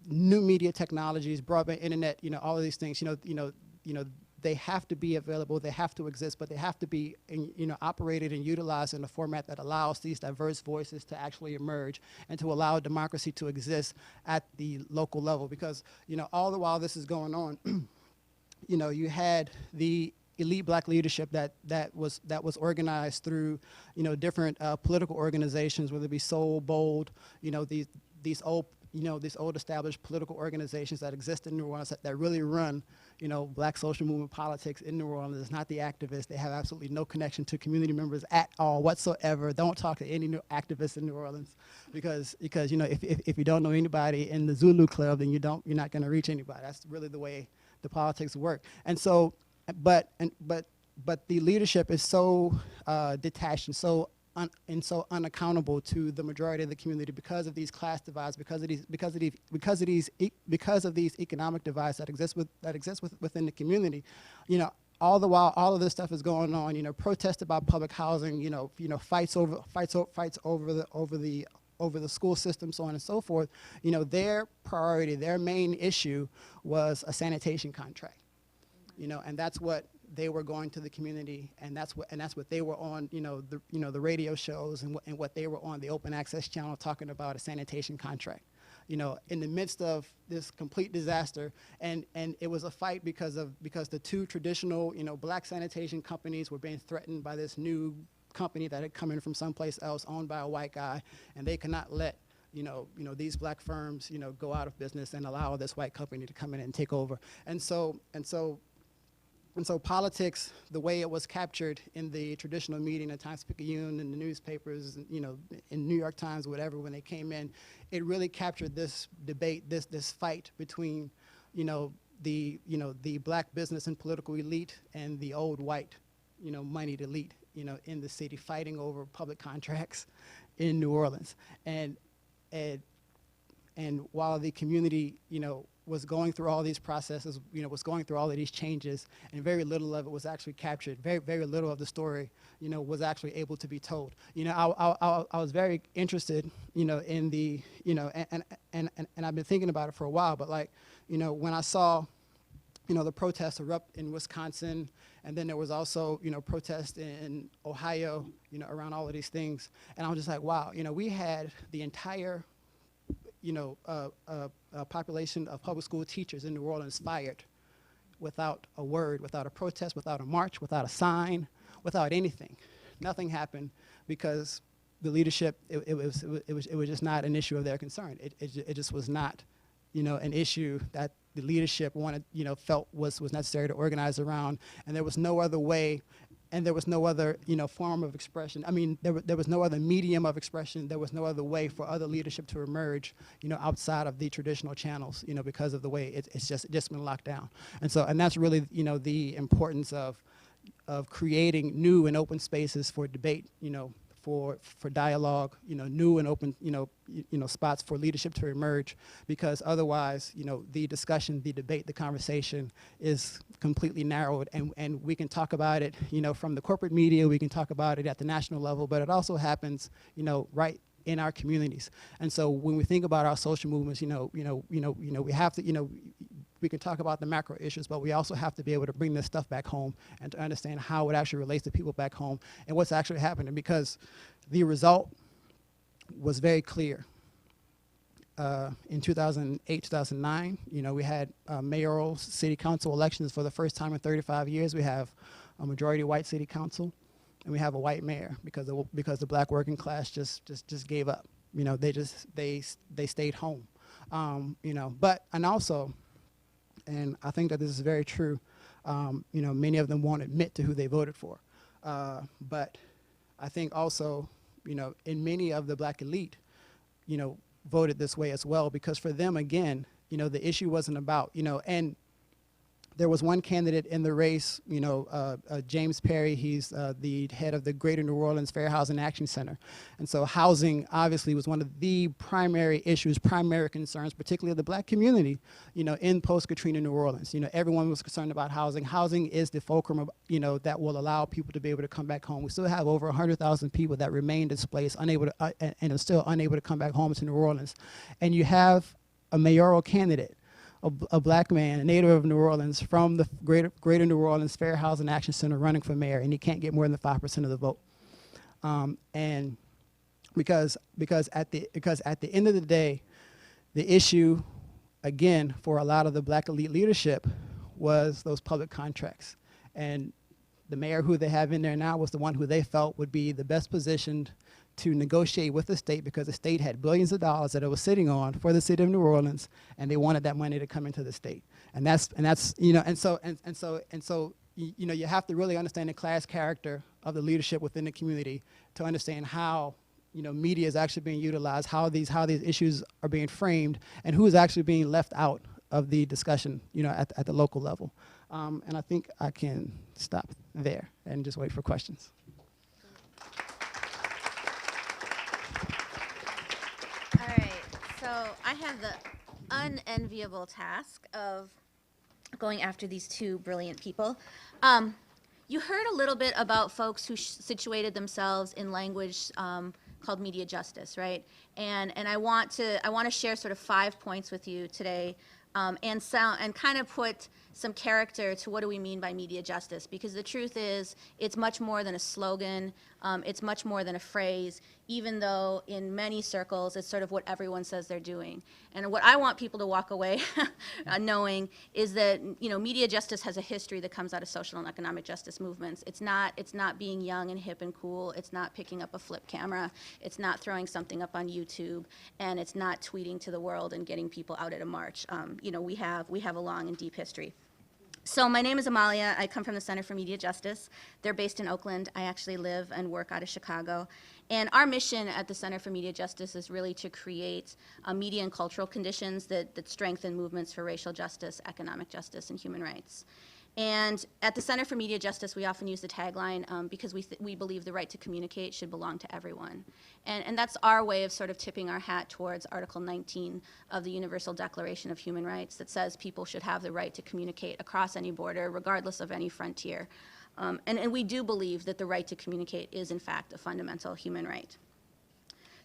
new media technologies, broadband internet, you know, all of these things, you know, they have to be available, they have to exist, but they have to be, you know, operated and utilized in a format that allows these diverse voices to actually emerge and to allow democracy to exist at the local level. Because, you know, all the while this is going on, you know, you had the elite black leadership that was organized through, you know, different political organizations, whether it be Soul, Bold, you know, these old established political organizations that exist in New Orleans that really run, you know, black social movement politics in New Orleans. It's not the activists. They have absolutely no connection to community members at all whatsoever. Don't talk to any new activists in New Orleans because you know, if you don't know anybody in the Zulu Club, then you're not going to reach anybody. That's really the way the politics work. And so, but the leadership is so detached and so unaccountable to the majority of the community because of these class divides, because of these economic divides that exist within the community. You know, all the while all of this stuff is going on. You know, protests about public housing. You know, fights over the over the school system, so on and so forth, you know, their priority, their main issue was a sanitation contract. You know, and that's what they were going to the community, and that's what they were on, you know, the radio shows and what they were on the open access channel talking about, a sanitation contract. You know, in the midst of this complete disaster, and it was a fight because the two traditional, you know, black sanitation companies were being threatened by this new company that had come in from someplace else, owned by a white guy, and they could not let you know these black firms, you know, go out of business and allow this white company to come in and take over. And so politics, the way it was captured in the traditional media, the Times-Picayune, and the newspapers, you know, in New York Times, whatever, when they came in, it really captured this debate, this fight between, the black business and political elite and the old white, moneyed elite, in the city, fighting over public contracts in New Orleans. And while the community, was going through all these processes, was going through all of these changes, and very little of it was actually captured. Very little of the story, was actually able to be told. I was very interested, in the, and I've been thinking about it for a while, but like, when I saw, the protests erupt in Wisconsin, and then there was also, protests in Ohio, around all of these things, and I was just like, wow, we had the entire population of public school teachers in New Orleans fired without a word, without a protest, without a march, without a sign, without anything. Nothing happened because the leadership, it was just not an issue of their concern. It just was not, an issue that the leadership wanted, felt was necessary to organize around, and there was no other way. And there was no other, form of expression. I mean, there was no other medium of expression. There was no other way for other leadership to emerge, outside of the traditional channels, because of the way it's just been locked down. And that's really, the importance of creating new and open spaces for debate, for dialogue, new and open, spots for leadership to emerge, because otherwise, the discussion, the debate, the conversation is completely narrowed, and we can talk about it, from the corporate media, we can talk about it at the national level, but it also happens, right in our communities. And so when we think about our social movements, we have to, we can talk about the macro issues, but we also have to be able to bring this stuff back home and to understand how it actually relates to people back home and what's actually happening, because the result was very clear. In 2008, 2009, we had mayoral city council elections for the first time in 35 years. We have a majority white city council, and we have a white mayor because the black working class just gave up. They stayed home. And I think that this is very true. Many of them won't admit to who they voted for. But I think also, in many of the black elite, voted this way as well, because for them, again, the issue wasn't about, and there was one candidate in the race, James Perry. He's the head of the Greater New Orleans Fair Housing Action Center. And so housing obviously was one of the primary issues, primary concerns, particularly of the black community, in post-Katrina New Orleans. Everyone was concerned about housing. Housing is the fulcrum of, that will allow people to be able to come back home. We still have over 100,000 people that remain displaced, unable to, and are still unable to come back home to New Orleans. And you have a mayoral candidate, a black man, a native of New Orleans, from the Greater New Orleans Fair Housing Action Center, running for mayor, and he can't get more than 5% of the vote. And because at the end of the day, the issue, again, for a lot of the black elite leadership was those public contracts. And the mayor who they have in there now was the one who they felt would be the best positioned to negotiate with the state, because the state had billions of dollars that it was sitting on for the city of New Orleans, and they wanted that money to come into the state. And so you have to really understand the class character of the leadership within the community to understand how media is actually being utilized, how these issues are being framed, and who is actually being left out of the discussion at the local level. And I think I can stop there and just wait for questions. All right, so I have the unenviable task of going after these two brilliant people. You heard a little bit about folks who situated themselves in language called media justice, right? And I want to share sort of 5 points with you today, and kind of put some character to what do we mean by media justice, because the truth is it's much more than a slogan, it's much more than a phrase, even though in many circles it's sort of what everyone says they're doing. And what I want people to walk away knowing is that, you know, media justice has a history that comes out of social and economic justice movements. It's not being young and hip and cool, it's not picking up a flip camera, it's not throwing something up on YouTube, and it's not tweeting to the world and getting people out at a march. You know, we have a long and deep history. So my name is Amalia. I come from the Center for Media Justice. They're based in Oakland. I actually live and work out of Chicago. And our mission at the Center for Media Justice is really to create media and cultural conditions that strengthen movements for racial justice, economic justice, and human rights. And at the Center for Media Justice, we often use the tagline because we believe the right to communicate should belong to everyone. And that's our way of sort of tipping our hat towards Article 19 of the Universal Declaration of Human Rights that says people should have the right to communicate across any border, regardless of any frontier. And we do believe that the right to communicate is, in fact, a fundamental human right.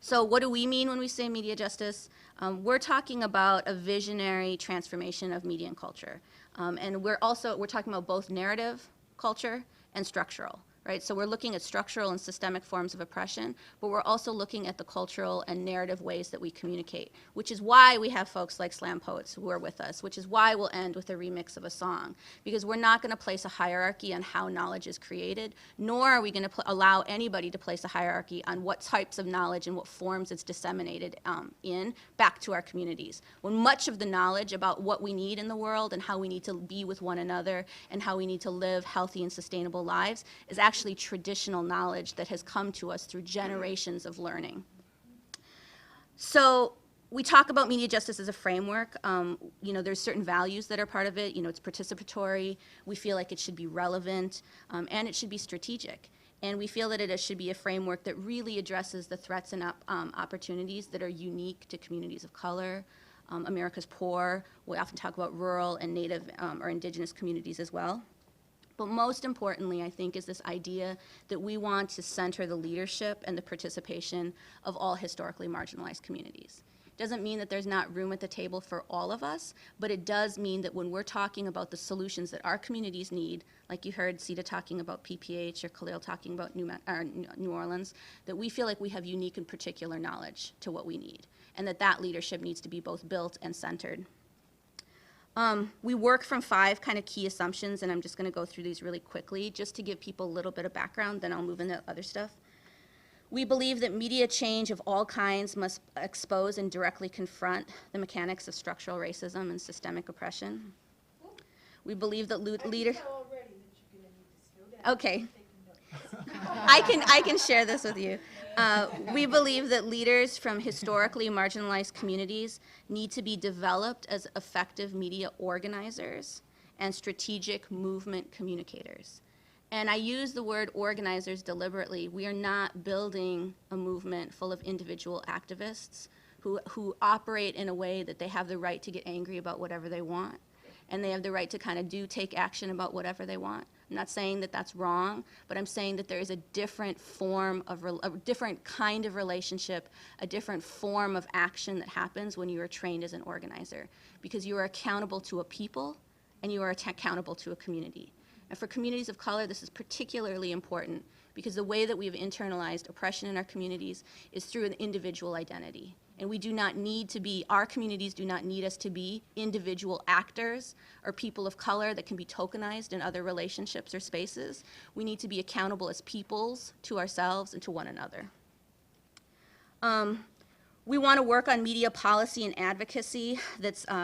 So what do we mean when we say media justice? We're talking about a visionary transformation of media and culture. And we're talking about both narrative culture and structural, right? So we're looking at structural and systemic forms of oppression, but we're also looking at the cultural and narrative ways that we communicate, which is why we have folks like slam poets who are with us, which is why we'll end with a remix of a song, because we're not going to place a hierarchy on how knowledge is created, nor are we going to allow anybody to place a hierarchy on what types of knowledge and what forms it's disseminated in back to our communities. When much of the knowledge about what we need in the world and how we need to be with one another and how we need to live healthy and sustainable lives is actually traditional knowledge that has come to us through generations of learning. So we talk about media justice as a framework. You know, there's certain values that are part of it. You know, it's participatory. We feel like it should be relevant, and it should be strategic. And we feel that it should be a framework that really addresses the threats and opportunities that are unique to communities of color, America's poor. We often talk about rural and native or indigenous communities as well. But most importantly, I think, is this idea that we want to center the leadership and the participation of all historically marginalized communities. It doesn't mean that there's not room at the table for all of us, but it does mean that when we're talking about the solutions that our communities need, like you heard Sita talking about PPH or Khalil talking about New Orleans, that we feel like we have unique and particular knowledge to what we need, and that leadership needs to be both built and centered. We work from 5 kind of key assumptions, and I'm just going to go through these really quickly just to give people a little bit of background, then I'll move into other stuff. We believe that media change of all kinds must expose and directly confront the mechanics of structural racism and systemic oppression. We believe that leaders... Okay. I can share this with you. We believe that leaders from historically marginalized communities need to be developed as effective media organizers and strategic movement communicators. And I use the word organizers deliberately. We are not building a movement full of individual activists who operate in a way that they have the right to get angry about whatever they want, and they have the right to kind of take action about whatever they want. I'm not saying that that's wrong, but I'm saying that there is a different form of, a different kind of relationship, a different form of action that happens when you are trained as an organizer, because you are accountable to a people and you are accountable to a community. And for communities of color, this is particularly important because the way that we've internalized oppression in our communities is through an individual identity. And we do not need to be, our communities do not need us to be individual actors or people of color that can be tokenized in other relationships or spaces. We need to be accountable as peoples to ourselves and to one another. We want to work on media policy and advocacy.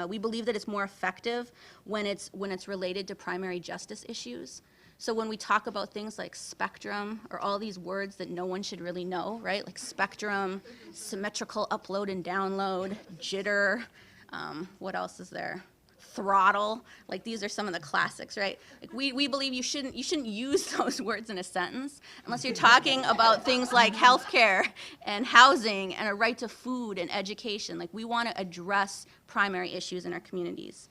We believe that it's more effective when it's related to primary justice issues. So when we talk about things like spectrum or all these words that no one should really know, right? Like spectrum, symmetrical upload and download, jitter, what else is there? Throttle, like these are some of the classics, right? Like we believe you shouldn't use those words in a sentence unless you're talking about things like healthcare and housing and a right to food and education. Like we want to address primary issues in our communities.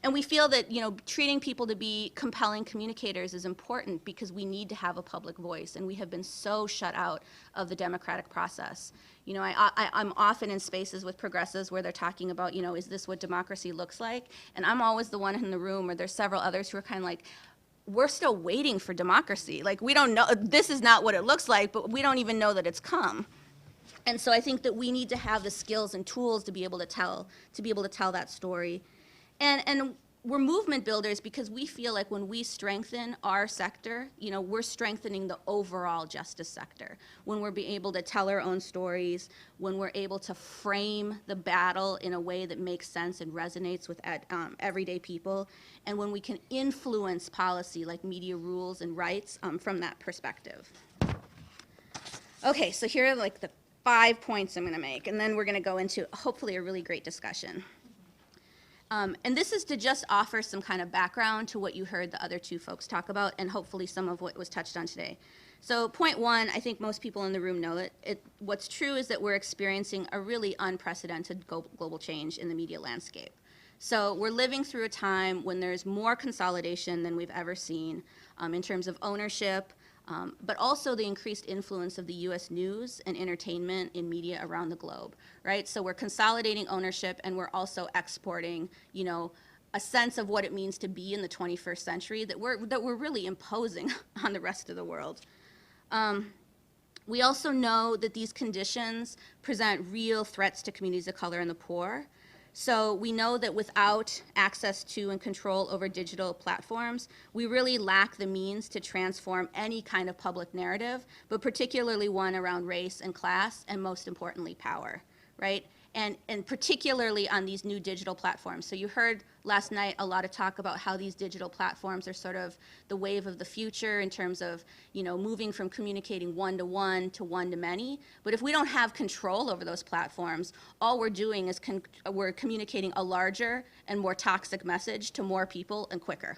And we feel that, you know, treating people to be compelling communicators is important because we need to have a public voice, and we have been so shut out of the democratic process. You know, I'm often in spaces with progressives where they're talking about, you know, is this what democracy looks like? And I'm always the one in the room, or there's several others who are kind of like, we're still waiting for democracy. Like, we don't know, this is not what it looks like, but we don't even know that it's come. And so I think that we need to have the skills and tools to be able to tell that story. And we're movement builders because we feel like when we strengthen our sector, you know, we're strengthening the overall justice sector. When we're being able to tell our own stories, when we're able to frame the battle in a way that makes sense and resonates with everyday people, and when we can influence policy like media rules and rights from that perspective. Okay, so here are like the 5 points I'm gonna make, and then we're gonna go into hopefully a really great discussion. And this is to just offer some kind of background to what you heard the other two folks talk about, and hopefully some of what was touched on today. So point one, I think most people in the room know it. What's true is that we're experiencing a really unprecedented global change in the media landscape. So we're living through a time when there's more consolidation than we've ever seen in terms of ownership, but also the increased influence of the US news and entertainment in media around the globe, right? So we're consolidating ownership, and we're also exporting, you know, a sense of what it means to be in the 21st century that we're really imposing on the rest of the world. We also know that these conditions present real threats to communities of color and the poor. So we know that without access to and control over digital platforms, we really lack the means to transform any kind of public narrative, but particularly one around race and class, and most importantly, power, right? And particularly on these new digital platforms. So you heard last night a lot of talk about how these digital platforms are sort of the wave of the future in terms of, you know, moving from communicating one-to-one to one-to-many. But if we don't have control over those platforms, all we're doing is we're communicating a larger and more toxic message to more people and quicker.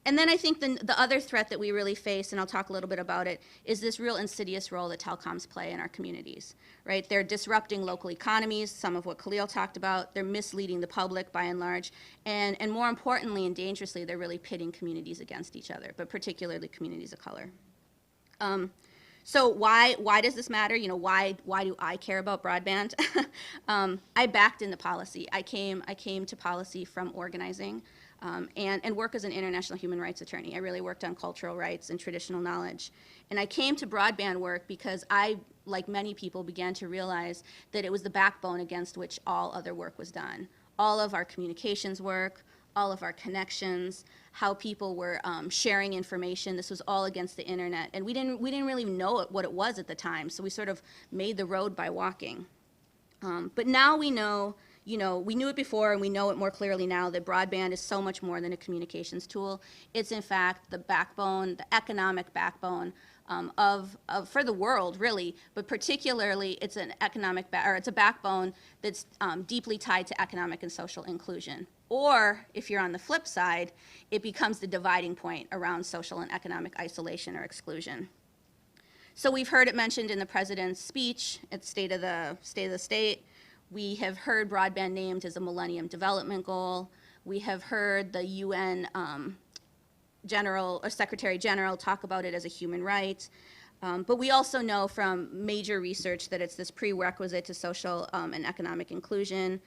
And then I think the other threat that we really face, and I'll talk a little bit about it, is this real insidious role that telecoms play in our communities, right? They're disrupting local economies, some of what Khalil talked about. They're misleading the public by and large. And more importantly and dangerously, they're really pitting communities against each other, but particularly communities of color. So why does this matter? You know, why do I care about broadband? I backed into policy. I came to policy from organizing. And work as an international human rights attorney. I really worked on cultural rights and traditional knowledge. And I came to broadband work because I, like many people, began to realize that it was the backbone against which all other work was done. All of our communications work, all of our connections, how people were sharing information. This was all against the internet. And we didn't really know what it was at the time, so we sort of made the road by walking. But now we know, you know, we knew it before and we know it more clearly now that broadband is so much more than a communications tool. It's in fact the backbone, the economic backbone for the world really, but particularly it's an economic, it's a backbone that's deeply tied to economic and social inclusion. Or if you're on the flip side, it becomes the dividing point around social and economic isolation or exclusion. So we've heard it mentioned in the president's speech at State of the State. We have heard broadband named as a Millennium Development Goal. We have heard the UN Secretary General talk about it as a human right. But we also know from major research that it's this prerequisite to social and economic inclusion.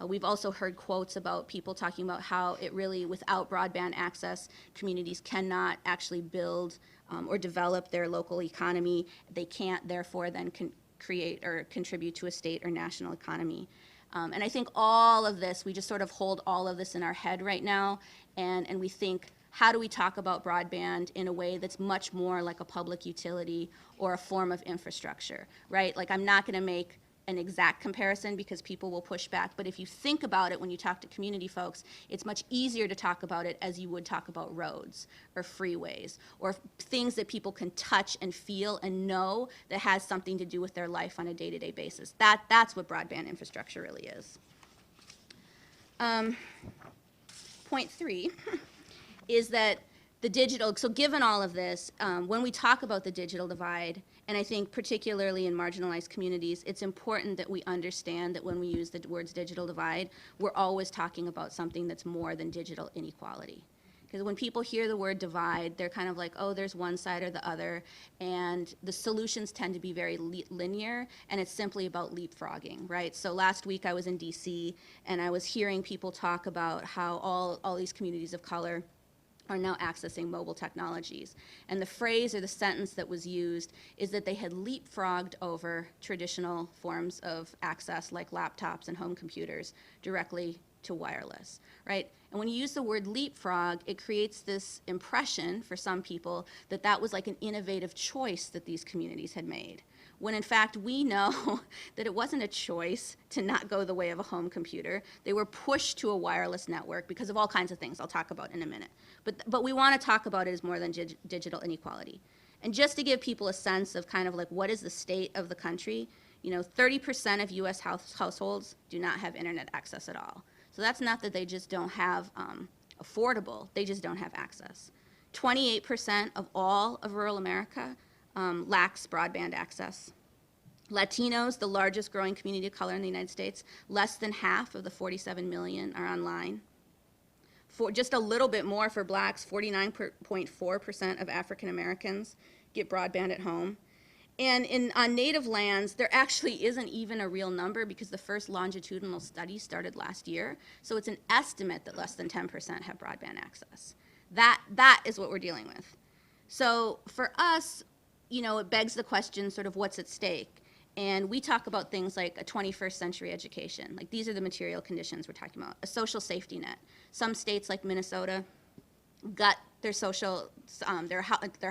We've also heard quotes about people talking about how it really, without broadband access, communities cannot actually build or develop their local economy. They can't, therefore, then create or contribute to a state or national economy. And I think all of this, we just sort of hold all of this in our head right now, and we think, how do we talk about broadband in a way that's much more like a public utility or a form of infrastructure, right? Like, I'm not gonna make an exact comparison because people will push back, but if you think about it when you talk to community folks, it's much easier to talk about it as you would talk about roads or freeways or things that people can touch and feel and know that has something to do with their life on a day-to-day basis. That's what broadband infrastructure really is. Point 3 is that the digital, so given all of this, when we talk about the digital divide, and I think particularly in marginalized communities, it's important that we understand that when we use the words digital divide, we're always talking about something that's more than digital inequality. Because when people hear the word divide, they're kind of like, oh, there's one side or the other, and the solutions tend to be very linear, and it's simply about leapfrogging, right? So last week I was in DC, and I was hearing people talk about how all these communities of color are now accessing mobile technologies. And the phrase or the sentence that was used is that they had leapfrogged over traditional forms of access like laptops and home computers directly to wireless, right? And when you use the word leapfrog, it creates this impression for some people that that was like an innovative choice that these communities had made. When in fact we know that it wasn't a choice to not go the way of a home computer. They were pushed to a wireless network because of all kinds of things I'll talk about in a minute. But we want to talk about it as more than digital inequality. And just to give people a sense of kind of like what is the state of the country, you know, 30% of US households do not have internet access at all. So that's not that they just don't have affordable, they just don't have access. 28% of all of rural America lacks broadband access. Latinos, the largest growing community of color in the United States, less than half of the 47 million are online. For just a little bit more for blacks, 49.4% of African Americans get broadband at home. And on native lands, there actually isn't even a real number because the first longitudinal study started last year. So it's an estimate that less than 10% have broadband access. That is what we're dealing with. So for us, you know, it begs the question sort of what's at stake. And we talk about things like a 21st century education. Like these are the material conditions we're talking about. A social safety net. Some states like Minnesota gut their social, their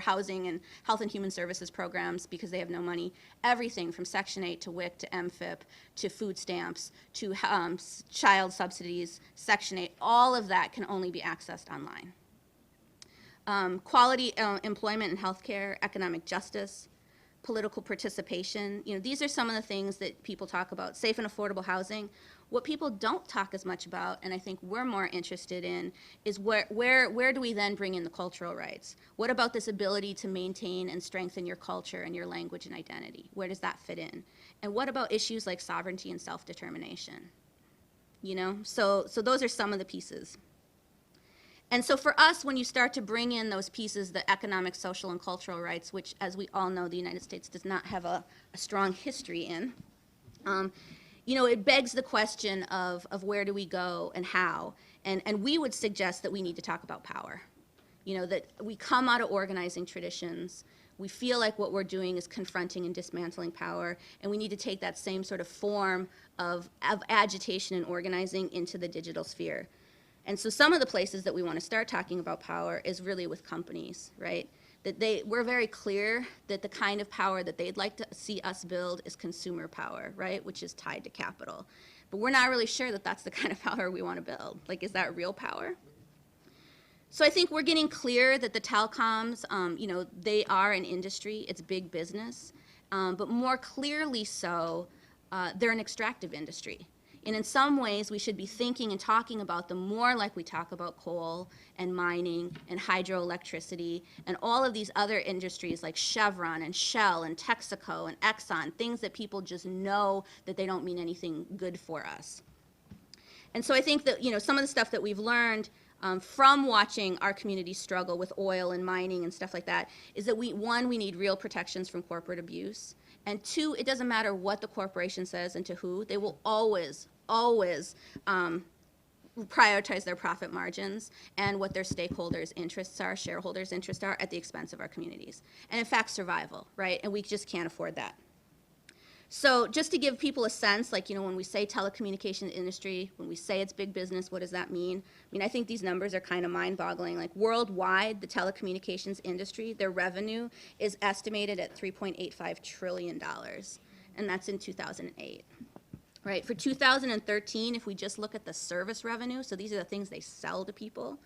housing and health and human services programs because they have no money. Everything from Section 8 to WIC to MFIP to food stamps to child subsidies, Section 8, all of that can only be accessed online. Quality employment and healthcare, economic justice, political participation. You know, these are some of the things that people talk about. Safe and affordable housing. What people don't talk as much about, and I think we're more interested in, is where do we then bring in the cultural rights? What about this ability to maintain and strengthen your culture and your language and identity? Where does that fit in? And what about issues like sovereignty and self-determination? You know, so those are some of the pieces. And so for us, when you start to bring in those pieces, the economic, social, and cultural rights, which, as we all know, the United States does not have a strong history in, you know, it begs the question of where do we go and how. And we would suggest that we need to talk about power. You know, that we come out of organizing traditions. We feel like what we're doing is confronting and dismantling power, and we need to take that same sort of form of agitation and organizing into the digital sphere. And so some of the places that we want to start talking about power is really with companies, right? That we're very clear that the kind of power that they'd like to see us build is consumer power, right? Which is tied to capital. But we're not really sure that that's the kind of power we want to build. Like, is that real power? So I think we're getting clear that the telecoms, you know, they are an industry, it's big business, but more clearly so, they're an extractive industry. And in some ways, we should be thinking and talking about them more like we talk about coal and mining and hydroelectricity and all of these other industries like Chevron and Shell and Texaco and Exxon, things that people just know that they don't mean anything good for us. And so I think that, you know, some of the stuff that we've learned from watching our community struggle with oil and mining and stuff like that is that we need real protections from corporate abuse. And two, it doesn't matter what the corporation says and to who, they will always prioritize their profit margins and what their stakeholders' interests are, shareholders' interests are, at the expense of our communities. And in fact, survival, right? And we just can't afford that. So just to give people a sense, like, you know, when we say telecommunications industry, when we say it's big business, what does that mean? I mean, I think these numbers are kind of mind-boggling. Like, worldwide, the telecommunications industry, their revenue is estimated at $3.85 trillion, and that's in 2008. Right, for 2013, if we just look at the service revenue, so these are the things they sell to people,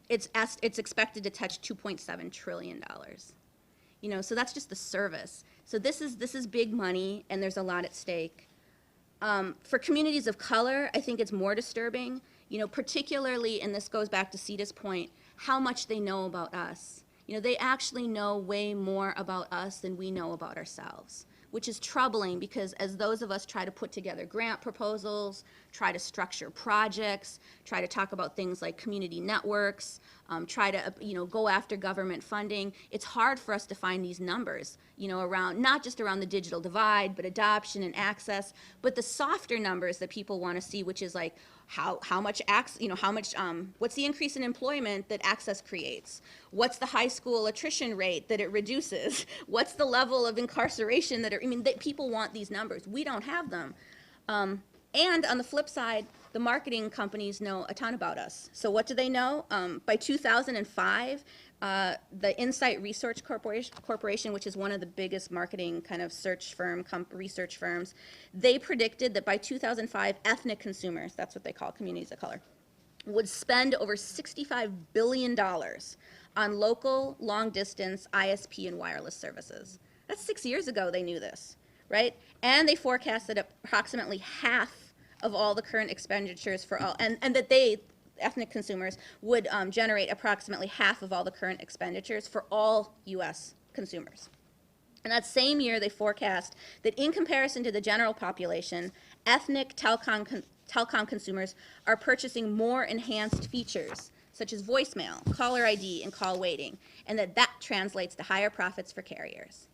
it's expected to touch $2.7 trillion. You know, so that's just the service. So this is big money, and there's a lot at stake. For communities of color, I think it's more disturbing. You know, particularly, and this goes back to Sita's point, how much they know about us. You know, they actually know way more about us than we know about ourselves, which is troubling because as those of us try to put together grant proposals, try to structure projects, try to talk about things like community networks, try to, go after government funding, it's hard for us to find these numbers, around, not just around the digital divide, but adoption and access, but the softer numbers that people want to see, which is like how much what's the increase in employment that access creates? What's the high school attrition rate that it reduces? What's the level of incarceration that people want these numbers. We don't have them. And on the flip side, the marketing companies know a ton about us. So what do they know? By 2005, the Insight Research Corporation, which is one of the biggest marketing kind of research firms, they predicted that by 2005, ethnic consumers, that's what they call communities of color, would spend over $65 billion on local, long-distance ISP and wireless services. That's 6 years ago they knew this, right? And they forecasted approximately half of all the current expenditures for all, and that ethnic consumers, would generate approximately half of all the current expenditures for all U.S. consumers. And that same year, they forecast that in comparison to the general population, ethnic telecom consumers are purchasing more enhanced features, such as voicemail, caller ID, and call waiting, and that translates to higher profits for carriers.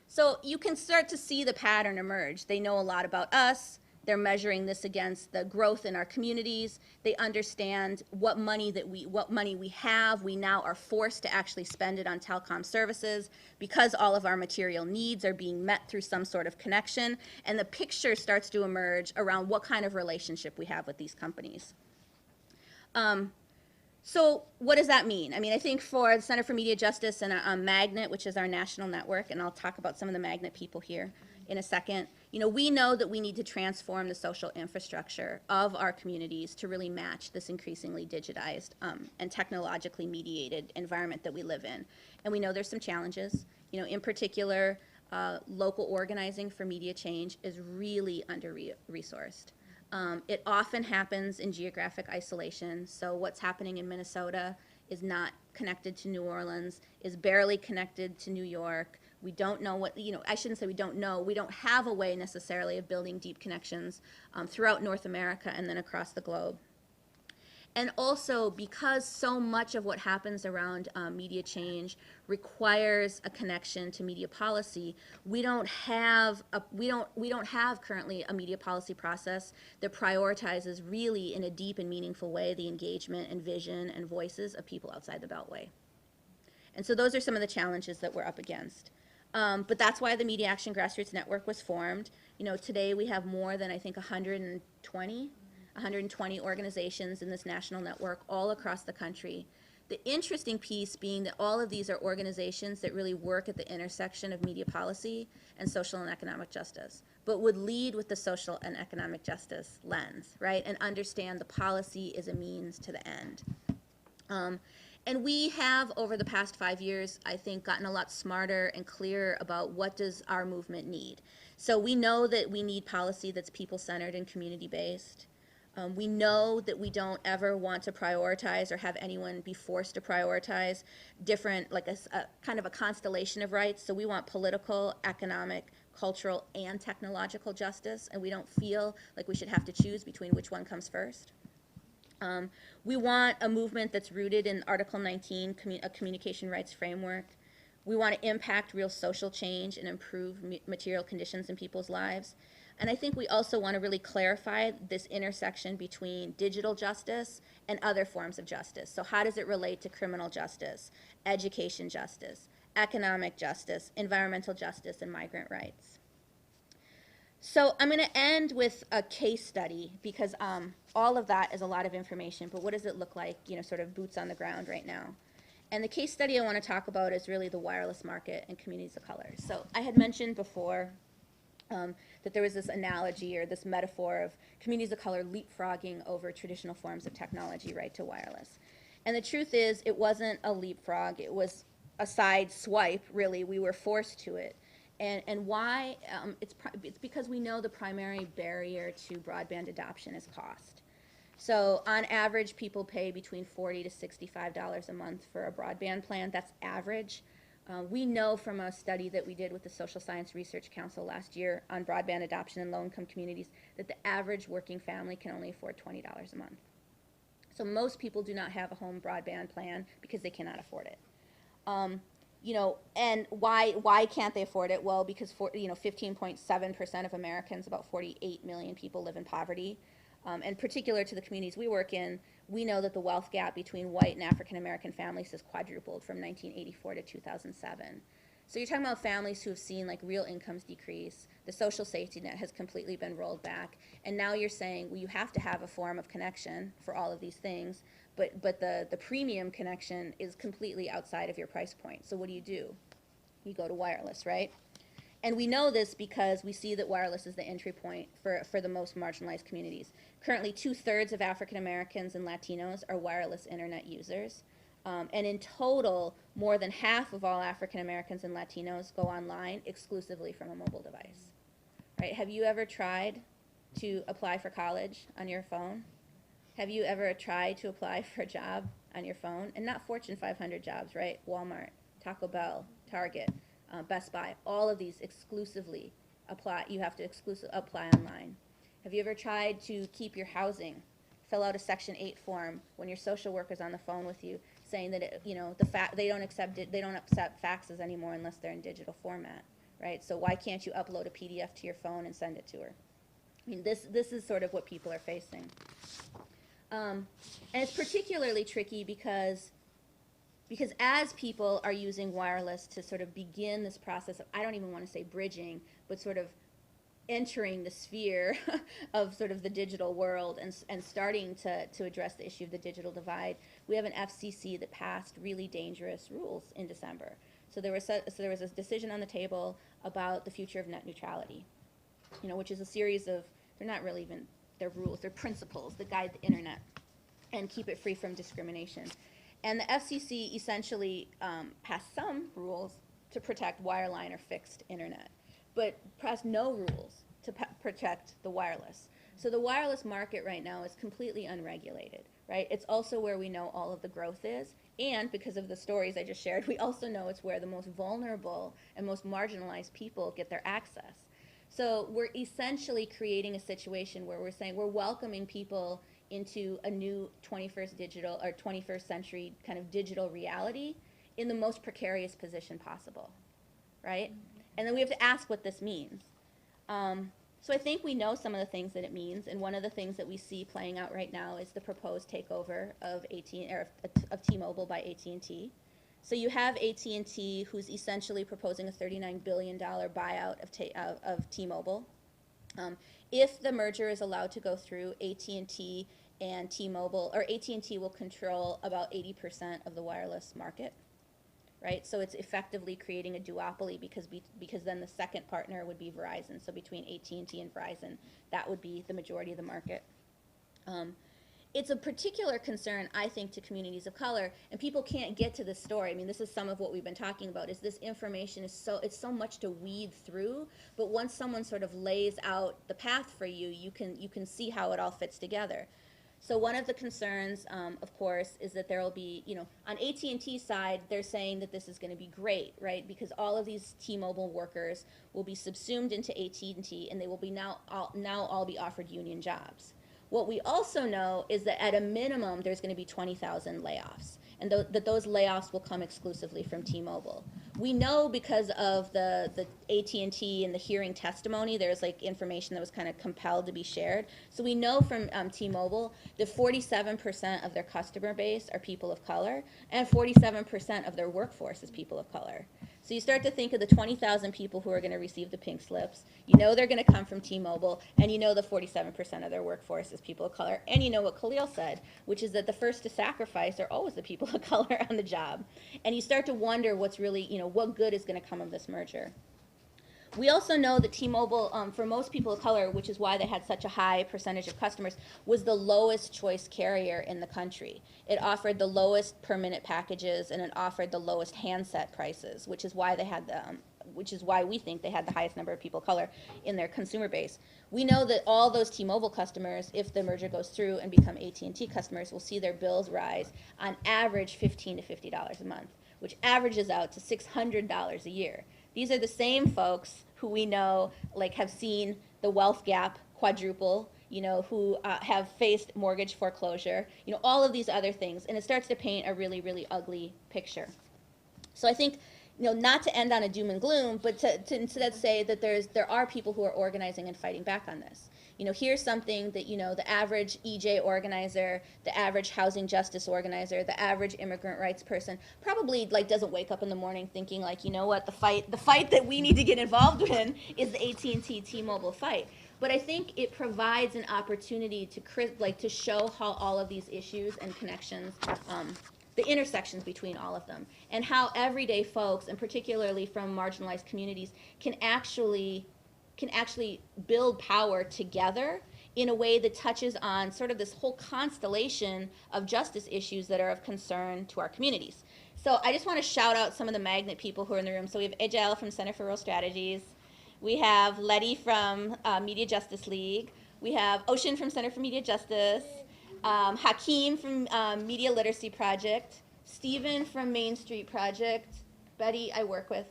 So you can start to see the pattern emerge. They know a lot about us. They're measuring this against the growth in our communities. They understand what money we have. We now are forced to actually spend it on telecom services because all of our material needs are being met through some sort of connection. And the picture starts to emerge around what kind of relationship we have with these companies. So what does that mean? I mean, I think for the Center for Media Justice and Magnet, which is our national network, and I'll talk about some of the Magnet people here in a second, we know that we need to transform the social infrastructure of our communities to really match this increasingly digitized and technologically mediated environment that we live in. And we know there's some challenges. In particular, local organizing for media change is really under-resourced. It often happens in geographic isolation. So what's happening in Minnesota is not connected to New Orleans, is barely connected to New York. We don't know I shouldn't say we don't know. We don't have a way necessarily of building deep connections throughout North America and then across the globe. And also, because so much of what happens around media change requires a connection to media policy, we don't have currently a media policy process that prioritizes really in a deep and meaningful way the engagement and vision and voices of people outside the Beltway. And so those are some of the challenges that we're up against. But that's why the Media Action Grassroots Network was formed. Today we have more than, I think, 120 organizations in this national network all across the country. The interesting piece being that all of these are organizations that really work at the intersection of media policy and social and economic justice, but would lead with the social and economic justice lens, right? And understand the policy is a means to the end. And we have, over the past 5 years, I think, gotten a lot smarter and clearer about what does our movement need. So we know that we need policy that's people-centered and community-based. We know that we don't ever want to prioritize or have anyone be forced to prioritize different, like a kind of a constellation of rights. So we want political, economic, cultural, and technological justice, and we don't feel like we should have to choose between which one comes first. We want a movement that's rooted in Article 19, a communication rights framework. We want to impact real social change and improve material conditions in people's lives. And I think we also want to really clarify this intersection between digital justice and other forms of justice. So how does it relate to criminal justice, education justice, economic justice, environmental justice, and migrant rights? So I'm going to end with a case study because all of that is a lot of information, but what does it look like, sort of boots on the ground right now? And the case study I want to talk about is really the wireless market and communities of color. So I had mentioned before that there was this analogy or this metaphor of communities of color leapfrogging over traditional forms of technology, right, to wireless. And the truth is, it wasn't a leapfrog. It was a side swipe, really. We were forced to it. And why? It's because we know the primary barrier to broadband adoption is cost. So on average, people pay between $40 to $65 a month for a broadband plan. That's average. We know from a study that we did with the Social Science Research Council last year on broadband adoption in low-income communities that the average working family can only afford $20 a month. So most people do not have a home broadband plan because they cannot afford it. You know, and why can't they afford it? Well, because 15.7% of Americans, about 48 million people, live in poverty. And particular to the communities we work in, we know that the wealth gap between white and African American families has quadrupled from 1984 to 2007. So you're talking about families who have seen like real incomes decrease, the social safety net has completely been rolled back, and now you're saying, well, you have to have a form of connection for all of these things, but the premium connection is completely outside of your price point. So what do? You go to wireless, right? And we know this because we see that wireless is the entry point for the most marginalized communities. Currently, 2/3 of African Americans and Latinos are wireless internet users. And in total, more than half of all African Americans and Latinos go online exclusively from a mobile device. Right? Have you ever tried to apply for college on your phone? Have you ever tried to apply for a job on your phone? And not Fortune 500 jobs, right? Walmart, Taco Bell, Target, Best Buy, all of these exclusively apply. You have to exclusively apply online. Have you ever tried to keep your housing? Fill out a Section 8 form when your social worker's on the phone with you, saying that they don't accept faxes anymore unless they're in digital format, right? So why can't you upload a PDF to your phone and send it to her? I mean, this is sort of what people are facing, and it's particularly tricky because as people are using wireless to sort of begin this process of, I don't even want to say bridging, but sort of entering the sphere of sort of the digital world and starting to address the issue of the digital divide, we have an FCC that passed really dangerous rules in December. So there was a decision on the table about the future of net neutrality, which is a series of, they're not really even, they're rules, they're principles that guide the internet and keep it free from discrimination. And the FCC essentially passed some rules to protect wireline or fixed internet, but passed no rules to protect the wireless. So the wireless market right now is completely unregulated, right? It's also where we know all of the growth is, and because of the stories I just shared, we also know it's where the most vulnerable and most marginalized people get their access. So we're essentially creating a situation where we're saying we're welcoming people into a new 21st century kind of digital reality in the most precarious position possible, right? And then we have to ask what this means. So I think we know some of the things that it means, and one of the things that we see playing out right now is the proposed takeover of T-Mobile by AT&T. So you have AT&T, who's essentially proposing a $39 billion buyout of T-Mobile. If the merger is allowed to go through, AT&T and T-Mobile, or AT&T will control about 80% of the wireless market, right? So it's effectively creating a duopoly because then the second partner would be Verizon. So between AT&T and Verizon, that would be the majority of the market. It's a particular concern, I think, to communities of color, and people can't get to this story. I mean, this is some of what we've been talking about, is this information is it's so much to weed through, but once someone sort of lays out the path for you, you can see how it all fits together. So one of the concerns, of course, is that there will be, on AT&T side, they're saying that this is going to be great, right? Because all of these T-Mobile workers will be subsumed into AT&T, and they will be now all be offered union jobs. What we also know is that at a minimum, there's going to be 20,000 layoffs, and that those layoffs will come exclusively from T-Mobile. We know because of the AT&T and the hearing testimony, there's like information that was kind of compelled to be shared. So we know from T-Mobile that 47% of their customer base are people of color, and 47% of their workforce is people of color. So you start to think of the 20,000 people who are going to receive the pink slips. You know they're going to come from T-Mobile, and you know the 47% of their workforce is people of color. And you know what Khalil said, which is that the first to sacrifice are always the people of color on the job. And you start to wonder what's really, what good is going to come of this merger. We also know that T-Mobile, for most people of color, which is why they had such a high percentage of customers, was the lowest choice carrier in the country. It offered the lowest per minute packages, and it offered the lowest handset prices, which is why they had which is why we think they had the highest number of people of color in their consumer base. We know that all those T-Mobile customers, if the merger goes through and become AT&T customers, will see their bills rise on average $15 to $50 a month, which averages out to $600 a year. These are the same folks who we know have seen the wealth gap quadruple, who have faced mortgage foreclosure, all of these other things, and it starts to paint a really, really ugly picture. So I think, not to end on a doom and gloom, but to instead say that there are people who are organizing and fighting back on this. Here's something that, the average EJ organizer, the average housing justice organizer, the average immigrant rights person probably doesn't wake up in the morning thinking what, the fight that we need to get involved in is the AT&T T-Mobile fight. But I think it provides an opportunity to show how all of these issues and connections, the intersections between all of them, and how everyday folks, and particularly from marginalized communities, can actually build power together in a way that touches on sort of this whole constellation of justice issues that are of concern to our communities. So I just want to shout out some of the magnet people who are in the room. So we have Ejel from Center for Rural Strategies. We have Letty from Media Justice League. We have Ocean from Center for Media Justice. Hakeem from Media Literacy Project. Stephen from Main Street Project. Betty, I work with.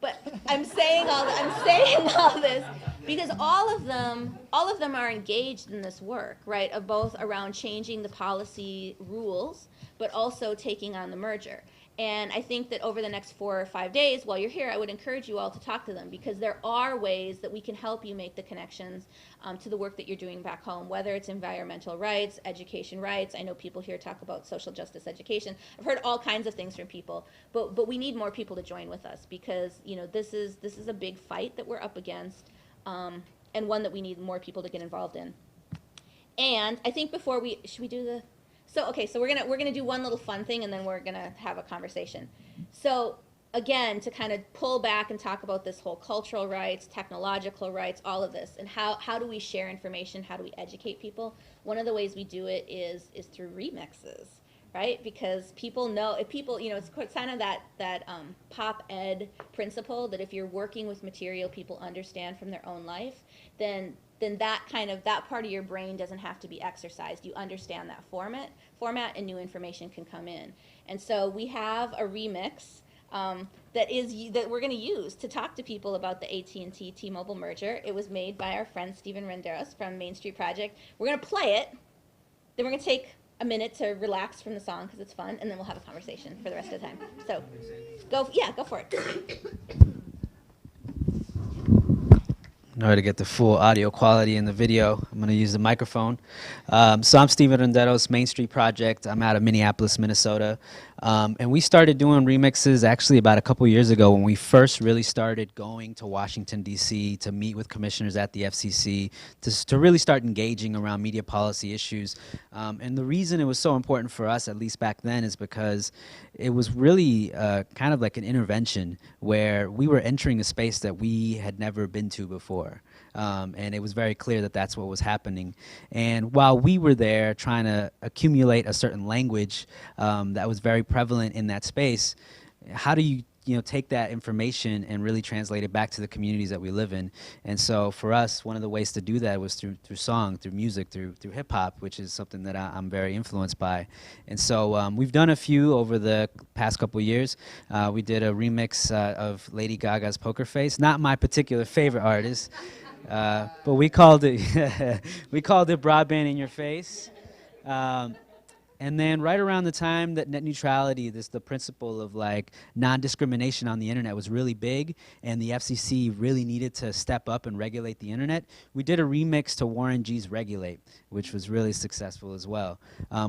But I'm saying all this because all of them are engaged in this work, right? Of both around changing the policy rules, but also taking on the merger. And I think that over the next 4 or 5 days, while you're here, I would encourage you all to talk to them, because there are ways that we can help you make the connections to the work that you're doing back home, whether it's environmental rights, education rights. I know people here talk about social justice education. I've heard all kinds of things from people, but we need more people to join with us, because this is a big fight that we're up against, and one that we need more people to get involved in. And I think before should we do the? So we're gonna do one little fun thing, and then we're gonna have a conversation. So again, to kind of pull back and talk about this whole cultural rights, technological rights, all of this, and how do we share information, how do we educate people? One of the ways we do it is through remixes, right? Because people know, if people, it's kind of that pop ed principle that if you're working with material people understand from their own life, then that part of your brain doesn't have to be exercised. You understand that format, and new information can come in. And so we have a remix that we're going to use to talk to people about the AT&T T-Mobile merger. It was made by our friend Stephen Renderos from Main Street Project. We're going to play it, then we're going to take a minute to relax from the song because it's fun, and then we'll have a conversation for the rest of the time. So go for it. In order to get the full audio quality in the video, I'm going to use the microphone. So I'm Stephen Renderos, Main Street Project. I'm out of Minneapolis, Minnesota. And we started doing remixes actually about a couple years ago when we first really started going to Washington, D.C. to meet with commissioners at the FCC, to really start engaging around media policy issues. And the reason it was so important for us, at least back then, is because it was really kind of like an intervention where we were entering a space that we had never been to before. And it was very clear that that's what was happening. And while we were there trying to accumulate a certain language that was very prevalent in that space, how do you take that information and really translate it back to the communities that we live in? And so for us, one of the ways to do that was through song, through music, through hip hop, which is something that I'm very influenced by. And so we've done a few over the past couple years. We did a remix of Lady Gaga's Poker Face, not my particular favorite artist, but we called it Broadband in Your Face. And then right around the time that net neutrality, the principle of non-discrimination on the internet was really big, and the FCC really needed to step up and regulate the internet, we did a remix to Warren G's Regulate, which was really successful as well,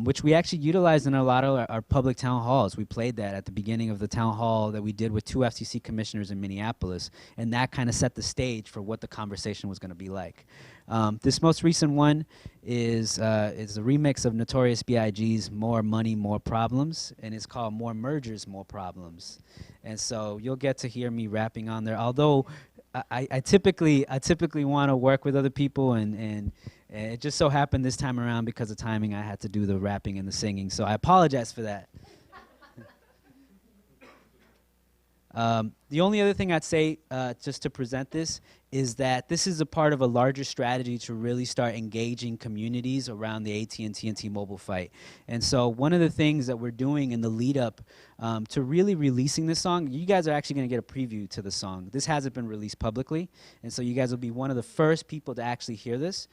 which we actually utilized in a lot of our public town halls. We played that at the beginning of the town hall that we did with 2 FCC commissioners in Minneapolis, and that kind of set the stage for what the conversation was going to be like. This most recent one is a remix of Notorious B.I.G.'s More Money, More Problems, and it's called More Mergers, More Problems. And so you'll get to hear me rapping on there, although I typically want to work with other people, and it just so happened this time around because of timing I had to do the rapping and the singing, so I apologize for that. The only other thing I'd say, just to present this, is that this is a part of a larger strategy to really start engaging communities around the AT&T and T-Mobile fight. And so one of the things that we're doing in the lead up to really releasing this song, you guys are actually going to get a preview to the song. This hasn't been released publicly, and so you guys will be one of the first people to actually hear this.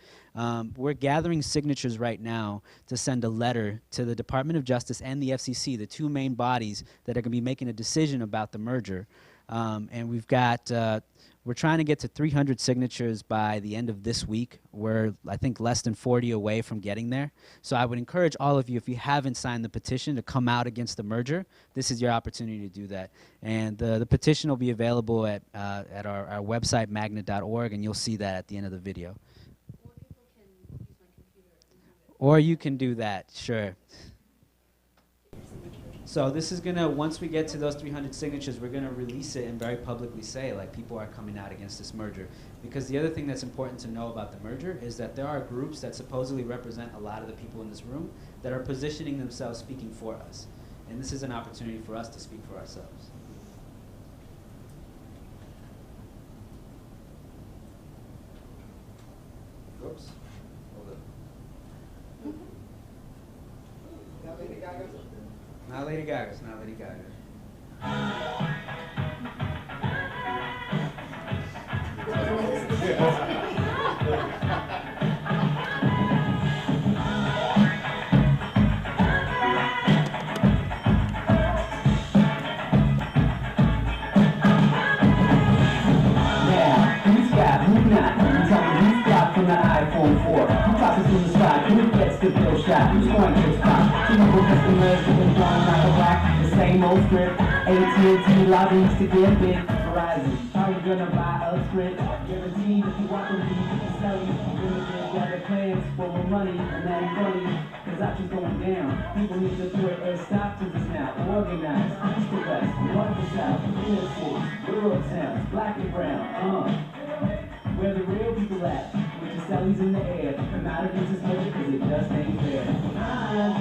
We're gathering signatures right now to send a letter to the Department of Justice and the FCC, the two main bodies that are going to be making a decision about the merger. And we've got, we're trying to get to 300 signatures by the end of this week. We're, I think, less than 40 away from getting there. So I would encourage all of you, if you haven't signed the petition to come out against the merger, this is your opportunity to do that. And the petition will be available at our website, magna.org, and you'll see that at the end of the video. Or you can do that, sure. So this is gonna, once we get to those 300 signatures, we're gonna release it and very publicly say, like, people are coming out against this merger. Because the other thing that's important to know about the merger is that there are groups that supposedly represent a lot of the people in this room that are positioning themselves speaking for us. And this is an opportunity for us to speak for ourselves. Oops. Hold up. Not Lady Gaga? Not Lady Gaga. It's not Lady Gaga. From the iPhone 4, I'm talking from the sky, who gets the bill shot, who's going to stop? Typical customers who've been throwing out the rack, the same old script, AT&T lobbies to get big, Verizon, are you gonna buy a script? Guaranteed if you want them to be selling, limited gather plans for more money, and that ain't funny, cause options going down, people need to put a stop to this now, organize, east to west, north to south, inner cities, rural towns, black and brown, where the real people at? With your cellies in the air, come out against this merger cause it just ain't fair. I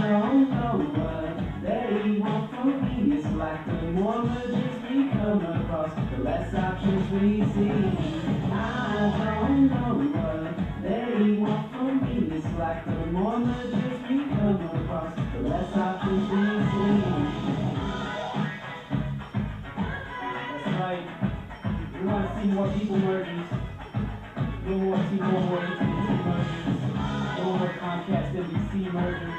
don't know what they want from me. It's like the more mergers we come across, the less options we see. I don't know what they want from me. It's like the more mergers we come across, the less options we see. That's right. We want to see more people mergers. No more T-Mobile AT&T mergers. No more Comcast NBC mergers.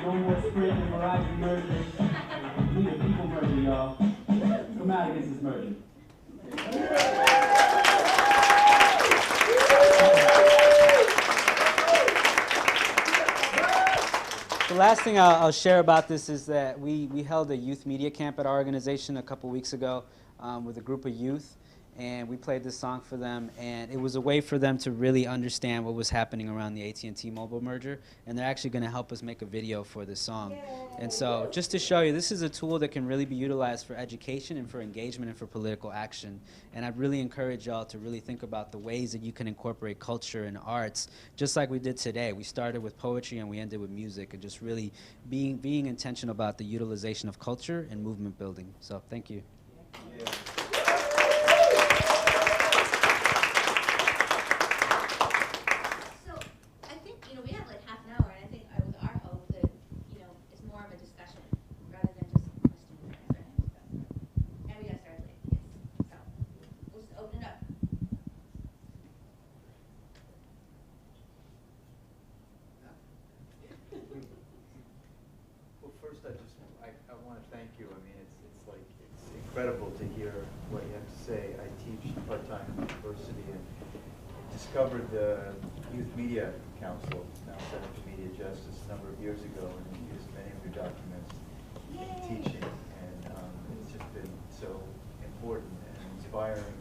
No more Sprint and Verizon mergers. We need a people merger, y'all. Come out against this merger. The last thing I'll share about this is that we held a youth media camp at our organization a couple weeks ago with a group of youth. And we played this song for them, and it was a way for them to really understand what was happening around the AT&T Mobile merger, and they're actually going to help us make a video for this song. Yay. And so just to show you, this is a tool that can really be utilized for education and for engagement and for political action. And I'd really encourage y'all to really think about the ways that you can incorporate culture and arts, just like we did today. We started with poetry and we ended with music, and just really being intentional about the utilization of culture and movement building. So thank you. Yeah. I want to thank you. I mean, it's incredible to hear what you have to say. I teach part-time at the university and discovered the Youth Media Council, now Center for Media Justice, a number of years ago, and used many of your documents in teaching. And it's just been so important and inspiring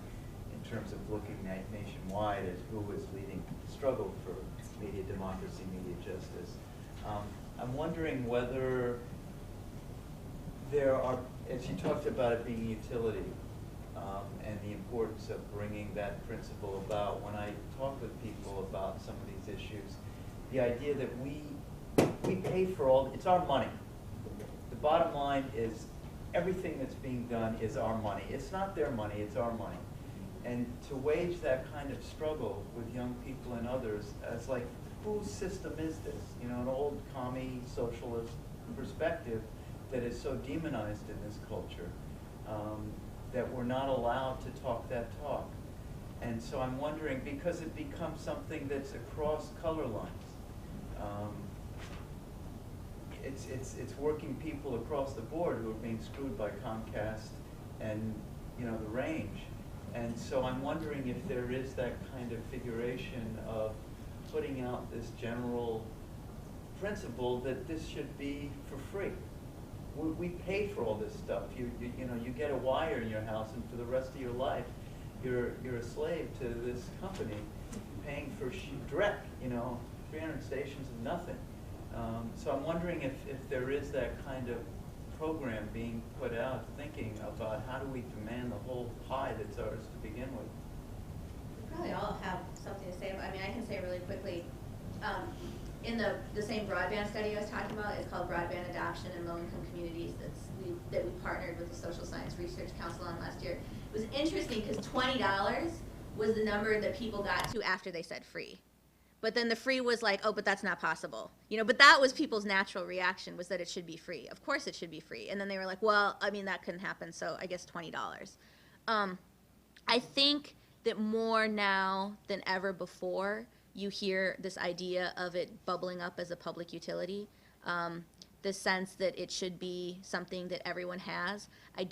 in terms of looking nationwide at who is leading the struggle for media democracy, media justice. I'm wondering whether there are, as you talked about it being utility and the importance of bringing that principle about, when I talk with people about some of these issues, the idea that we pay for all, it's our money. The bottom line is everything that's being done is our money. It's not their money, it's our money. And to wage that kind of struggle with young people and others as like, whose system is this? You know, an old commie socialist perspective that is so demonized in this culture, that we're not allowed to talk that talk. And so I'm wondering, because it becomes something that's across color lines, it's working people across the board who are being screwed by Comcast and, you know, the range. And so I'm wondering if there is that kind of figuration of putting out this general principle that this should be for free. We pay for all this stuff. You know, you get a wire in your house, and for the rest of your life, you're a slave to this company, paying for direct, you know, 300 stations of nothing. So I'm wondering if there is that kind of program being put out, thinking about how do we demand the whole pie that's ours to begin with. We probably all have something to say about, I mean, I can say really quickly, in the same broadband study I was talking about, it's called Broadband Adoption in Low-Income Communities, that we partnered with the Social Science Research Council on last year. It was interesting because $20 was the number that people got to after they said free. But then the free was like, oh, but that's not possible. You know, but that was people's natural reaction, was that it should be free. Of course it should be free. And then they were like, well, I mean, that couldn't happen, so I guess $20. I think that more now than ever before, you hear this idea of it bubbling up as a public utility. The sense that it should be something that everyone has. I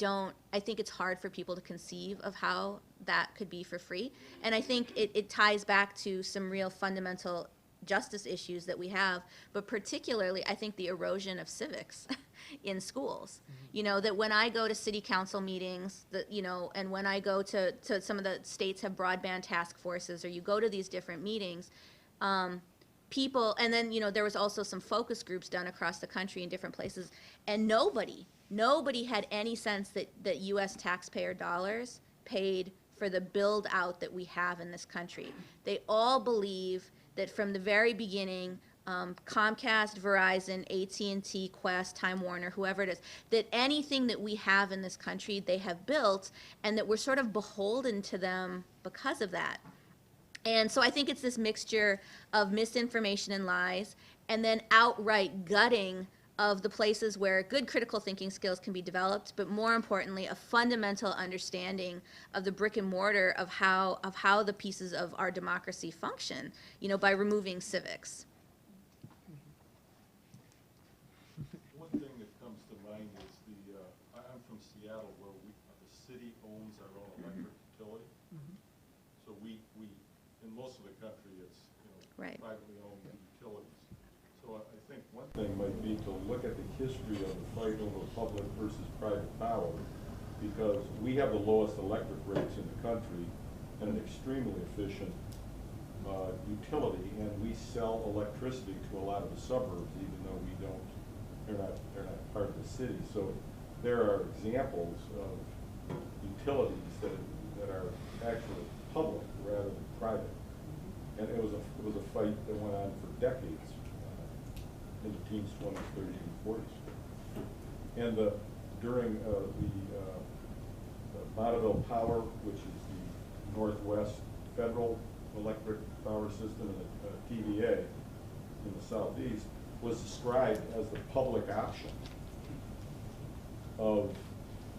think it's hard for people to conceive of how that could be for free. And I think it ties back to some real fundamental justice issues that we have, but particularly I think the erosion of civics in schools. You know, that when I go to city council meetings, that, you know, and when I go to some of the states have broadband task forces, or you go to these different meetings, people, and then, you know, there was also some focus groups done across the country in different places, and nobody had any sense that U.S. taxpayer dollars paid for the build out that we have in this country. They all believe that from the very beginning, Comcast, Verizon, AT&T, Qwest, Time Warner, whoever it is, that anything that we have in this country they have built, and that we're sort of beholden to them because of that. And so I think it's this mixture of misinformation and lies, and then outright gutting of the places where good critical thinking skills can be developed, but more importantly, a fundamental understanding of the brick and mortar of how the pieces of our democracy function, you know, by removing civics. One thing that comes to mind is I'm from Seattle, where the city owns our own electric utility. So we in most of the country, it's, you know, Right. privately owned utilities. So I think one thing might be to look at the history of the fight over public versus private power, because we have the lowest electric rates in the country and an extremely efficient utility, and we sell electricity to a lot of the suburbs, even though they're not part of the city. So there are examples of utilities that are actually public rather than private. And it was a fight that went on for decades, in the teens, 20s, 30s, and 40s. And during the Bonneville Power, which is the Northwest Federal Electric Power System, and the TVA in the Southeast, was described as the public option of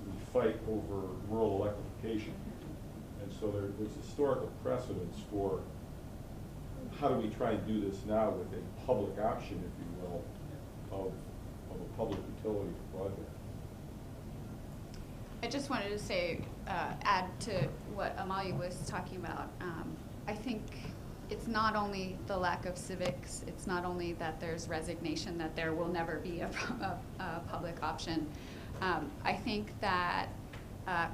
the fight over rural electrification. And so there's historical precedence for how do we try and do this now with a public option, if you will, of a public utility broadband. I just wanted to say, add to what Amalia was talking about. I think it's not only the lack of civics, it's not only that there's resignation that there will never be a public option. I think that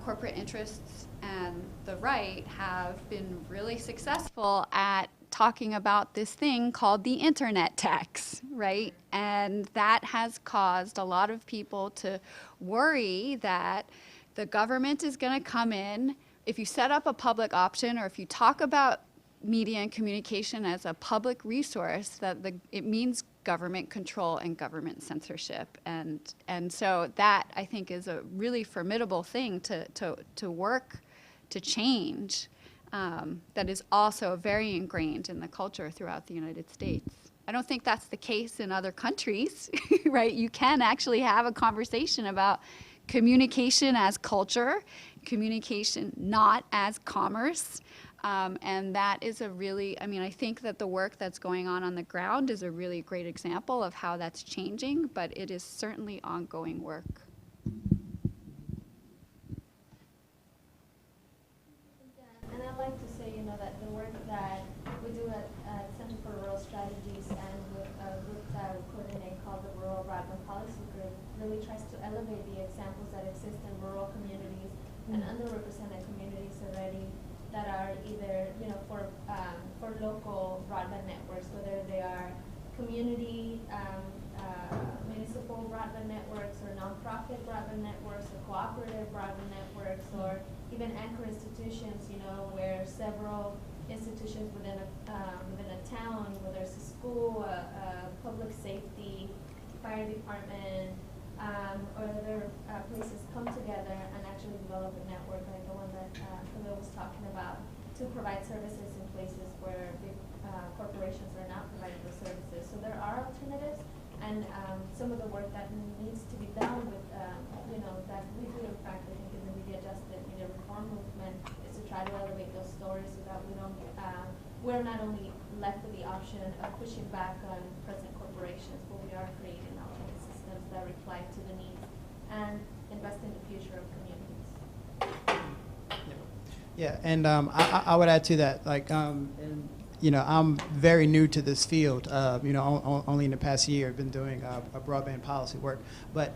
corporate interests and the right have been really successful at talking about this thing called the internet tax, right? And that has caused a lot of people to worry that the government is going to come in. If you set up a public option, or if you talk about media and communication as a public resource, that it means government control and government censorship. And so that, I think, is a really formidable thing to work to change, that is also very ingrained in the culture throughout the United States. I don't think that's the case in other countries, right? You can actually have a conversation about communication as culture, communication not as commerce. And that is a really, I mean, I think that the work that's going on the ground is a really great example of how that's changing, but it is certainly ongoing work. And I'd like to say, that the work that we do at Center for Rural Strategies and with a group that we coordinate called the Rural Broadband Policy Group really tries to elevate the examples that exist in rural communities and underrepresented communities already that are either, for local broadband networks, whether they are community, municipal broadband networks or nonprofit broadband networks or cooperative broadband networks or even anchor institutions, where several institutions within a town, whether it's a school, public safety, fire department, or other places come together and actually develop a network like the one that Khalil was talking about to provide services in places where big corporations are not providing those services. So there are alternatives, and some of the work that needs to be done with, that we do, in fact, I think in the media justice, media reform movement, is to try to elevate those stories so that we don't, we're not only left with the option of pushing back on present corporations, but we are creating alternate systems that reply to the needs and invest in the future of communities. Yeah, and I would add to that, like, I'm very new to this field. Only in the past year I've been doing a broadband policy work. But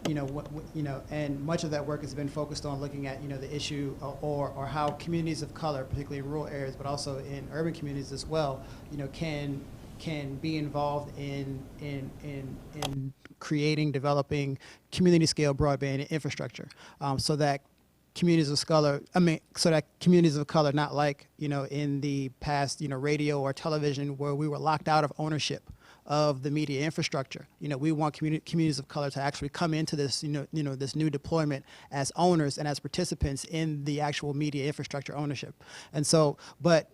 and much of that work has been focused on looking at the issue or how communities of color, particularly in rural areas, but also in urban communities as well, can be involved in creating, developing community scale broadband infrastructure, so that communities of color, not like, in the past, radio or television where we were locked out of ownership of the media infrastructure. We want communities of color to actually come into this, this new deployment as owners and as participants in the actual media infrastructure ownership. And so, but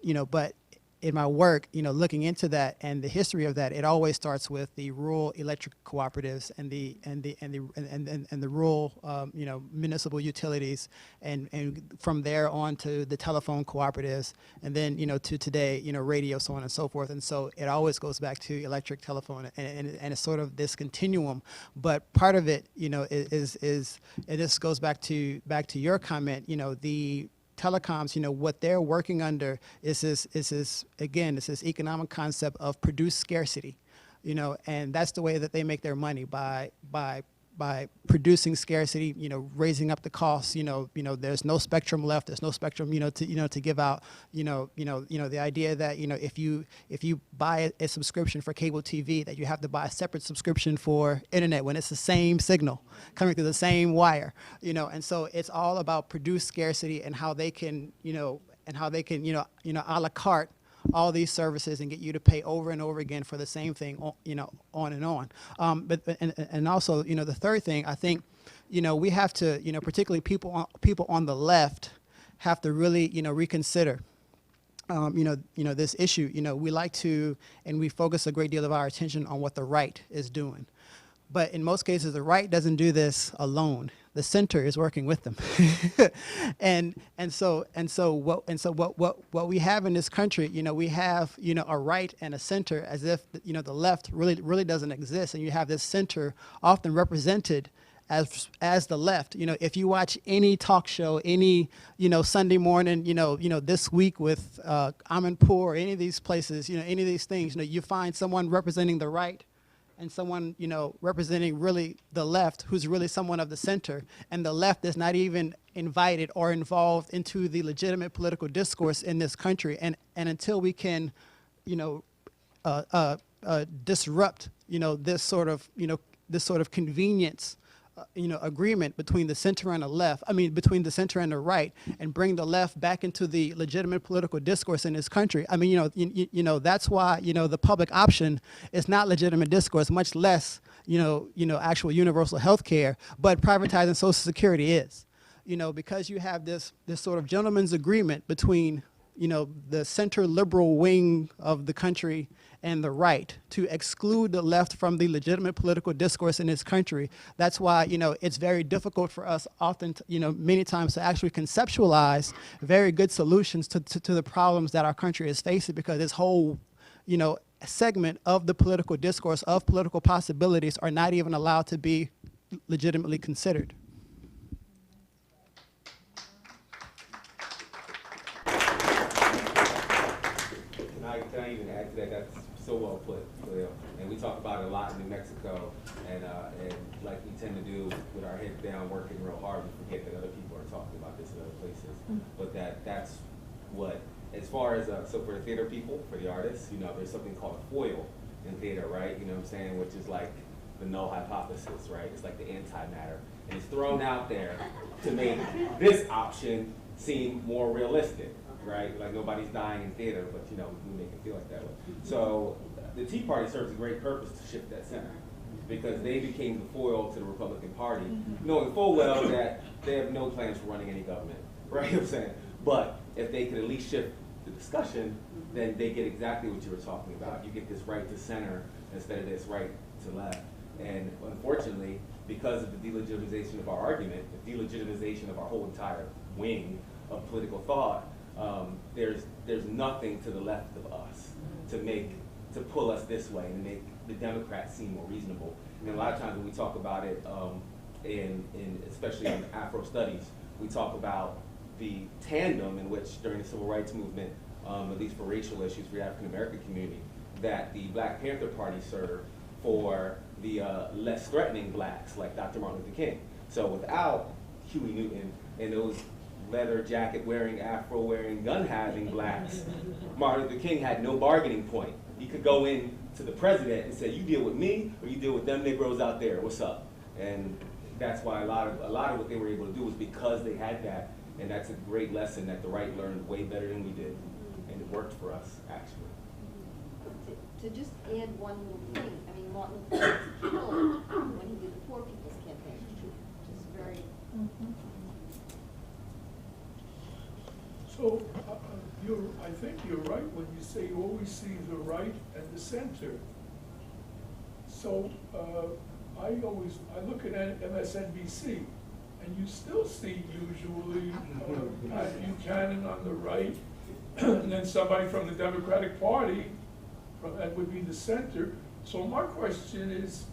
in my work, looking into that and the history of that, it always starts with the rural electric cooperatives and the rural, municipal utilities, and from there on to the telephone cooperatives, and then to today, radio, so on and so forth. And so it always goes back to electric, telephone, and it's sort of this continuum. But part of it, is and this goes back to your comment, the telecoms, what they're working under is this economic concept of produce scarcity, and that's the way that they make their money, by producing scarcity, raising up the costs. There's no spectrum left. There's no spectrum, to give out. The idea that if you buy a subscription for cable TV, that you have to buy a separate subscription for internet when it's the same signal coming through the same wire. And so it's all about produce scarcity and how they can, a la carte all these services and get you to pay over and over again for the same thing, on and on. And also, the third thing, I think, we have to, particularly people on the left have to really, reconsider, this issue. We like to, and we focus a great deal of our attention on what the right is doing. But in most cases, the right doesn't do this alone. The center is working with them, and so what we have in this country, we have a right and a center, as if the left really doesn't exist, and you have this center often represented as the left. If you watch any talk show, any Sunday morning, This Week with Amanpour, or any of these places, any of these things, you find someone representing the right and someone, representing really the left, who's really someone of the center, and the left is not even invited or involved into the legitimate political discourse in this country. And until we can, disrupt, this sort of convenience agreement between the center and the left, between the center and the right, and bring the left back into the legitimate political discourse in this country. That's why, the public option is not legitimate discourse, much less, actual universal health care, but privatizing Social Security is. Because you have this sort of gentleman's agreement between, the center liberal wing of the country and the right to exclude the left from the legitimate political discourse in this country. That's why, it's very difficult for us often, many times to actually conceptualize very good solutions to the problems that our country is facing, because this whole, segment of the political discourse, of political possibilities, are not even allowed to be legitimately considered. Can I even add to that? That's so well put, Leo. And we talk about it a lot in New Mexico, and like we tend to do with our heads down, working real hard, we forget that other people are talking about this in other places. But that's what, as far as, so for the theater people, for the artists, there's something called a foil in theater, right? You know what I'm saying? Which is like the null hypothesis, right? It's like the antimatter. And it's thrown out there to make this option seem more realistic, right? Like nobody's dying in theater, but we make it feel like that way. So the Tea Party serves a great purpose to shift that center, because they became the foil to the Republican Party, knowing full well that they have no plans for running any government, right? You know what I'm saying? But if they could at least shift the discussion, then they get exactly what you were talking about. You get this right to center instead of this right to left. And unfortunately, because of the delegitimization of our argument, the delegitimization of our whole entire wing of political thought, there's nothing to the left of us to pull us this way and make the Democrats seem more reasonable. And a lot of times when we talk about it, especially in Afro studies, we talk about the tandem in which during the Civil Rights Movement, at least for racial issues for the African American community, that the Black Panther Party served for the less threatening blacks like Dr. Martin Luther King. So without Huey Newton and those leather jacket wearing, Afro wearing, gun having blacks, Martin Luther King had no bargaining point. He could go in to the president and say, you deal with me or you deal with them Negroes out there, what's up? And that's why a lot of what they were able to do was because they had that, and that's a great lesson that the right learned way better than we did, and it worked for us, actually. To just add one little thing, Martin Luther King was killed when he did the Poor People's Campaign, which is very... So, I think you're right when you say you always see the right and the center. So, I look at MSNBC, and you still see usually Pat Buchanan on the right, and then somebody from the Democratic Party, that would be the center. So my question is,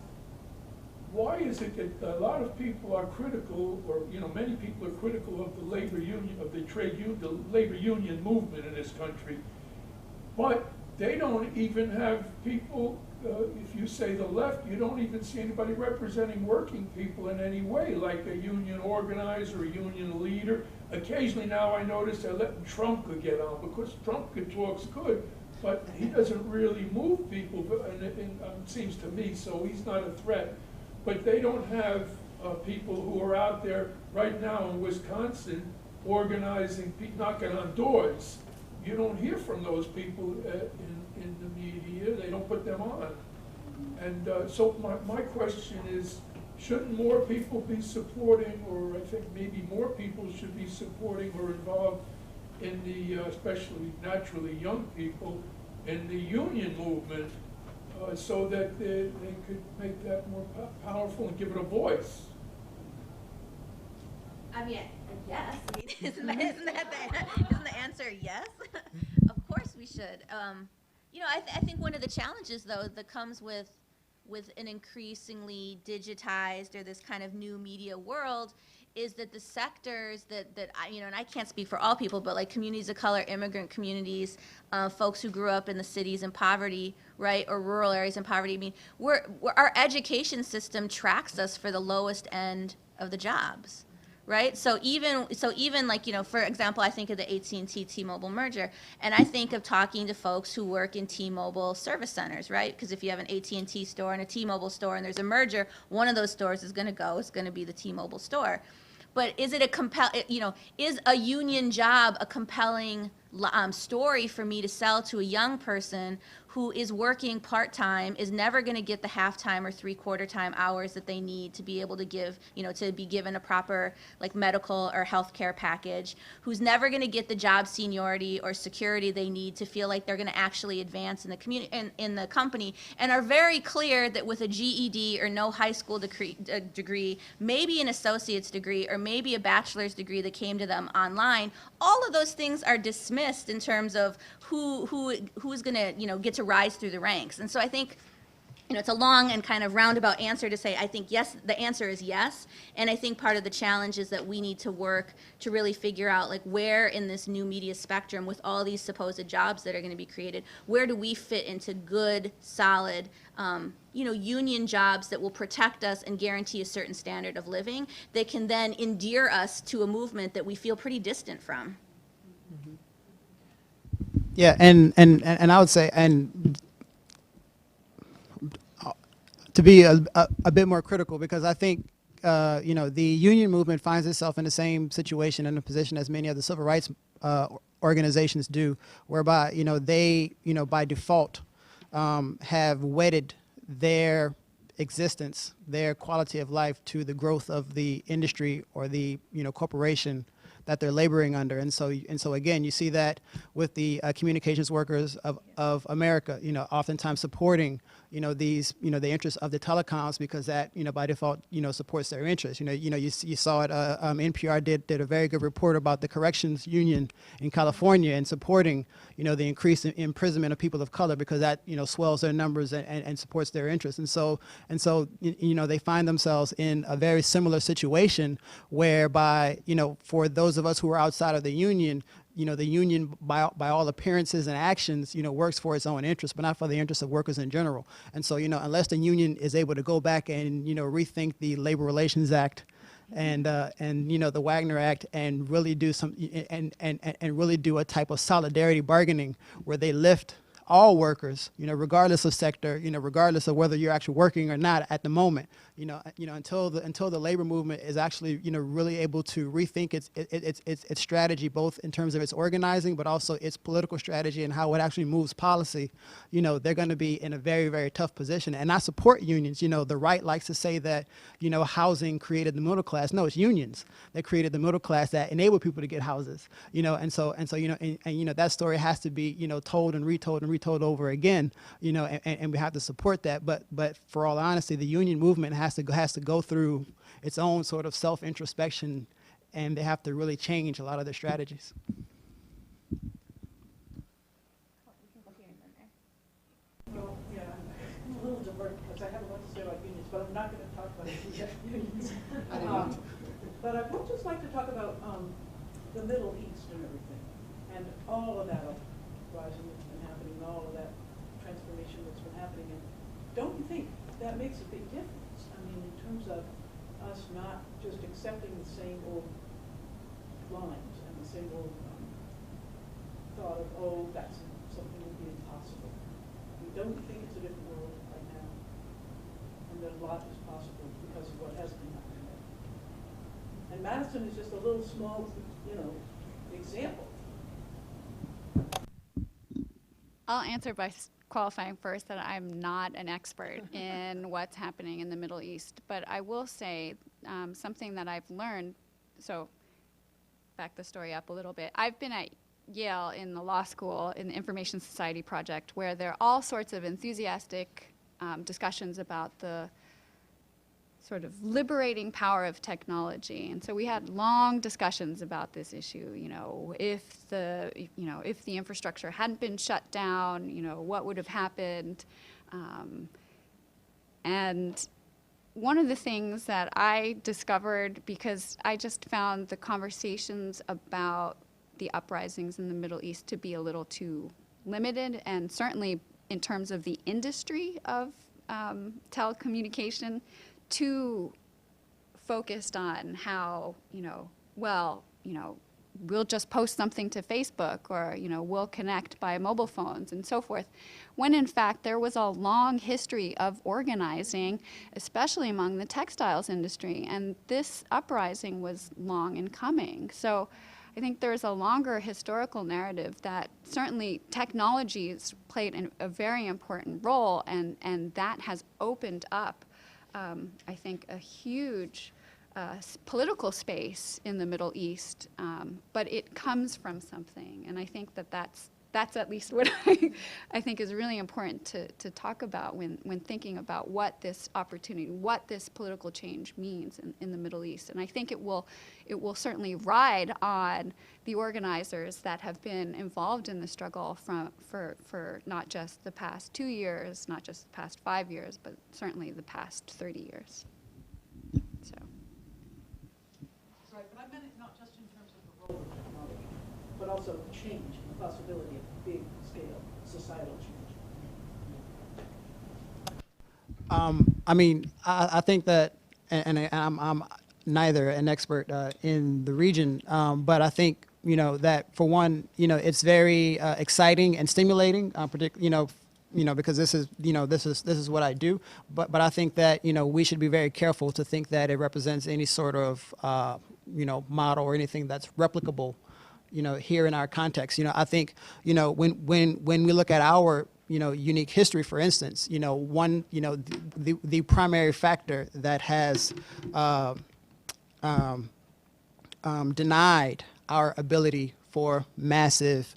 why is it that a lot of people are critical, or many people are critical of the labor union, of the labor union movement in this country, but they don't even have people, if you say the left, you don't even see anybody representing working people in any way, like a union organizer, a union leader. Occasionally now I notice they're letting Trump get on, because Trump talks good, but he doesn't really move people, and it seems to me, so he's not a threat. But they don't have people who are out there right now in Wisconsin organizing, knocking on doors. You don't hear from those people in the media. They don't put them on. And so my question is, shouldn't more people be supporting, or I think maybe more people should be supporting or involved in the, especially naturally young people, in the union movement, so that they could make that more powerful and give it a voice? Yes. Isn't the answer yes? Of course we should. I think one of the challenges though that comes with an increasingly digitized or this kind of new media world is that the sectors that and I can't speak for all people, but like communities of color, immigrant communities, folks who grew up in the cities in poverty, right, or rural areas in poverty. Our education system tracks us for the lowest end of the jobs, right? So even like, you know, for example, I think of the AT&T T-Mobile merger, and I think of talking to folks who work in T-Mobile service centers, right? Because if you have an AT&T store and a T-Mobile store and there's a merger, one of those stores is going to be the T-Mobile store. But is it is a union job a compelling story for me to sell to a young person who is working part-time, is never going to get the half-time or three-quarter time hours that they need to be able to give, you know, to be given a proper like medical or health care package, who's never going to get the job seniority or security they need to feel like they're going to actually advance in the community, in the company, and are very clear that with a GED or no high school degree, maybe an associate's degree or maybe a bachelor's degree that came to them online, all of those things are dismissed in terms of who's going to, you know, get to rise through the ranks. And so I think, you know, it's a long and kind of roundabout answer to say, I think yes, the answer is yes. And I think part of the challenge is that we need to work to really figure out, like, where in this new media spectrum with all these supposed jobs that are going to be created, where do we fit into good, solid, you know, union jobs that will protect us and guarantee a certain standard of living that can then endear us to a movement that we feel pretty distant from. Yeah, and I would say, and to be a bit more critical, because I think, you know, the union movement finds itself in the same situation and a position as many of the civil rights organizations do, whereby, you know, they, you know, by default have wedded their existence, their quality of life to the growth of the industry or the, you know, corporation that they're laboring under. And so again, you see that with the communications workers of America, you know, oftentimes supporting, you know, these, you know, the interests of the telecoms, because that, you know, by default, you know, supports their interests. You saw it, NPR did a very good report about the corrections union in California and supporting, you know, the increase in imprisonment of people of color, because that, you know, swells their numbers and supports their interests. And so, you know, they find themselves in a very similar situation whereby, you know, for those of us who are outside of the union, you know, the union, by all appearances and actions, you know, works for its own interests, but not for the interests of workers in general. And so, you know, unless the union is able to go back and, you know, rethink the Labor Relations Act and you know, the Wagner Act, and really do some, and really do a type of solidarity bargaining where they lift all workers, you know, regardless of sector, you know, regardless of whether you're actually working or not at the moment, you know, until the labor movement is actually, you know, really able to rethink its strategy, both in terms of its organizing, but also its political strategy and how it actually moves policy, you know, they're going to be in a very, very tough position. And I support unions. You know, the right likes to say that, you know, housing created the middle class. No, it's unions that created the middle class that enabled people to get houses, you know, and so, you know, and you know, that story has to be, you know, told and retold over again, you know, and we have to support that. But for all honesty, the union movement has to go through its own sort of self-introspection, and they have to really change a lot of their strategies. Well, yeah, I'm a little diverted because I have a lot to say about unions, but I'm not going to talk about unions. But I would just like to talk about the Middle East and everything, and all of that uprising that's been happening, and all of that transformation that's been happening. And don't you think that makes a big difference? I mean, in terms of us not just accepting the same old lines and the same old thought of, oh, that's something would be impossible. We don't think it's a different world right now, and that a lot is possible because of what has been happening. And Madison is just a little small, you know, example. I'll answer by qualifying first that I'm not an expert in what's happening in the Middle East, but I will say something that I've learned. So back the story up a little bit. I've been at Yale in the law school in the Information Society project, where there are all sorts of enthusiastic discussions about the sort of liberating power of technology. And so we had long discussions about this issue. You know, if the infrastructure hadn't been shut down, you know, what would have happened? And one of the things that I discovered, because I just found the conversations about the uprisings in the Middle East to be a little too limited, and certainly in terms of the industry of telecommunication, too focused on how, well, we'll just post something to Facebook, or, we'll connect by mobile phones and so forth, when in fact there was a long history of organizing, especially among the textiles industry, and this uprising was long in coming. So I think there's a longer historical narrative that certainly technologies played a very important role, and that has opened up, I think, a huge political space in the Middle East, but it comes from something, and I think that's at least what I think is really important to talk about when thinking about what this opportunity, what this political change means in the Middle East. And I think it will certainly ride on the organizers that have been involved in the struggle for not just the past 2 years, not just the past 5 years, but certainly the past 30 years. So. Right, but I meant it not just in terms of the role of technology, but also change and the possibility of big-scale societal change. I mean, I think that, and I'm neither an expert in the region, but I think, that for one, it's very exciting and stimulating, because this is what I do. But I think that, we should be very careful to think that it represents any sort of, model or anything that's replicable, here in our context. I think, when we look at our, unique history, for instance, one, the primary factor that has denied our ability for massive,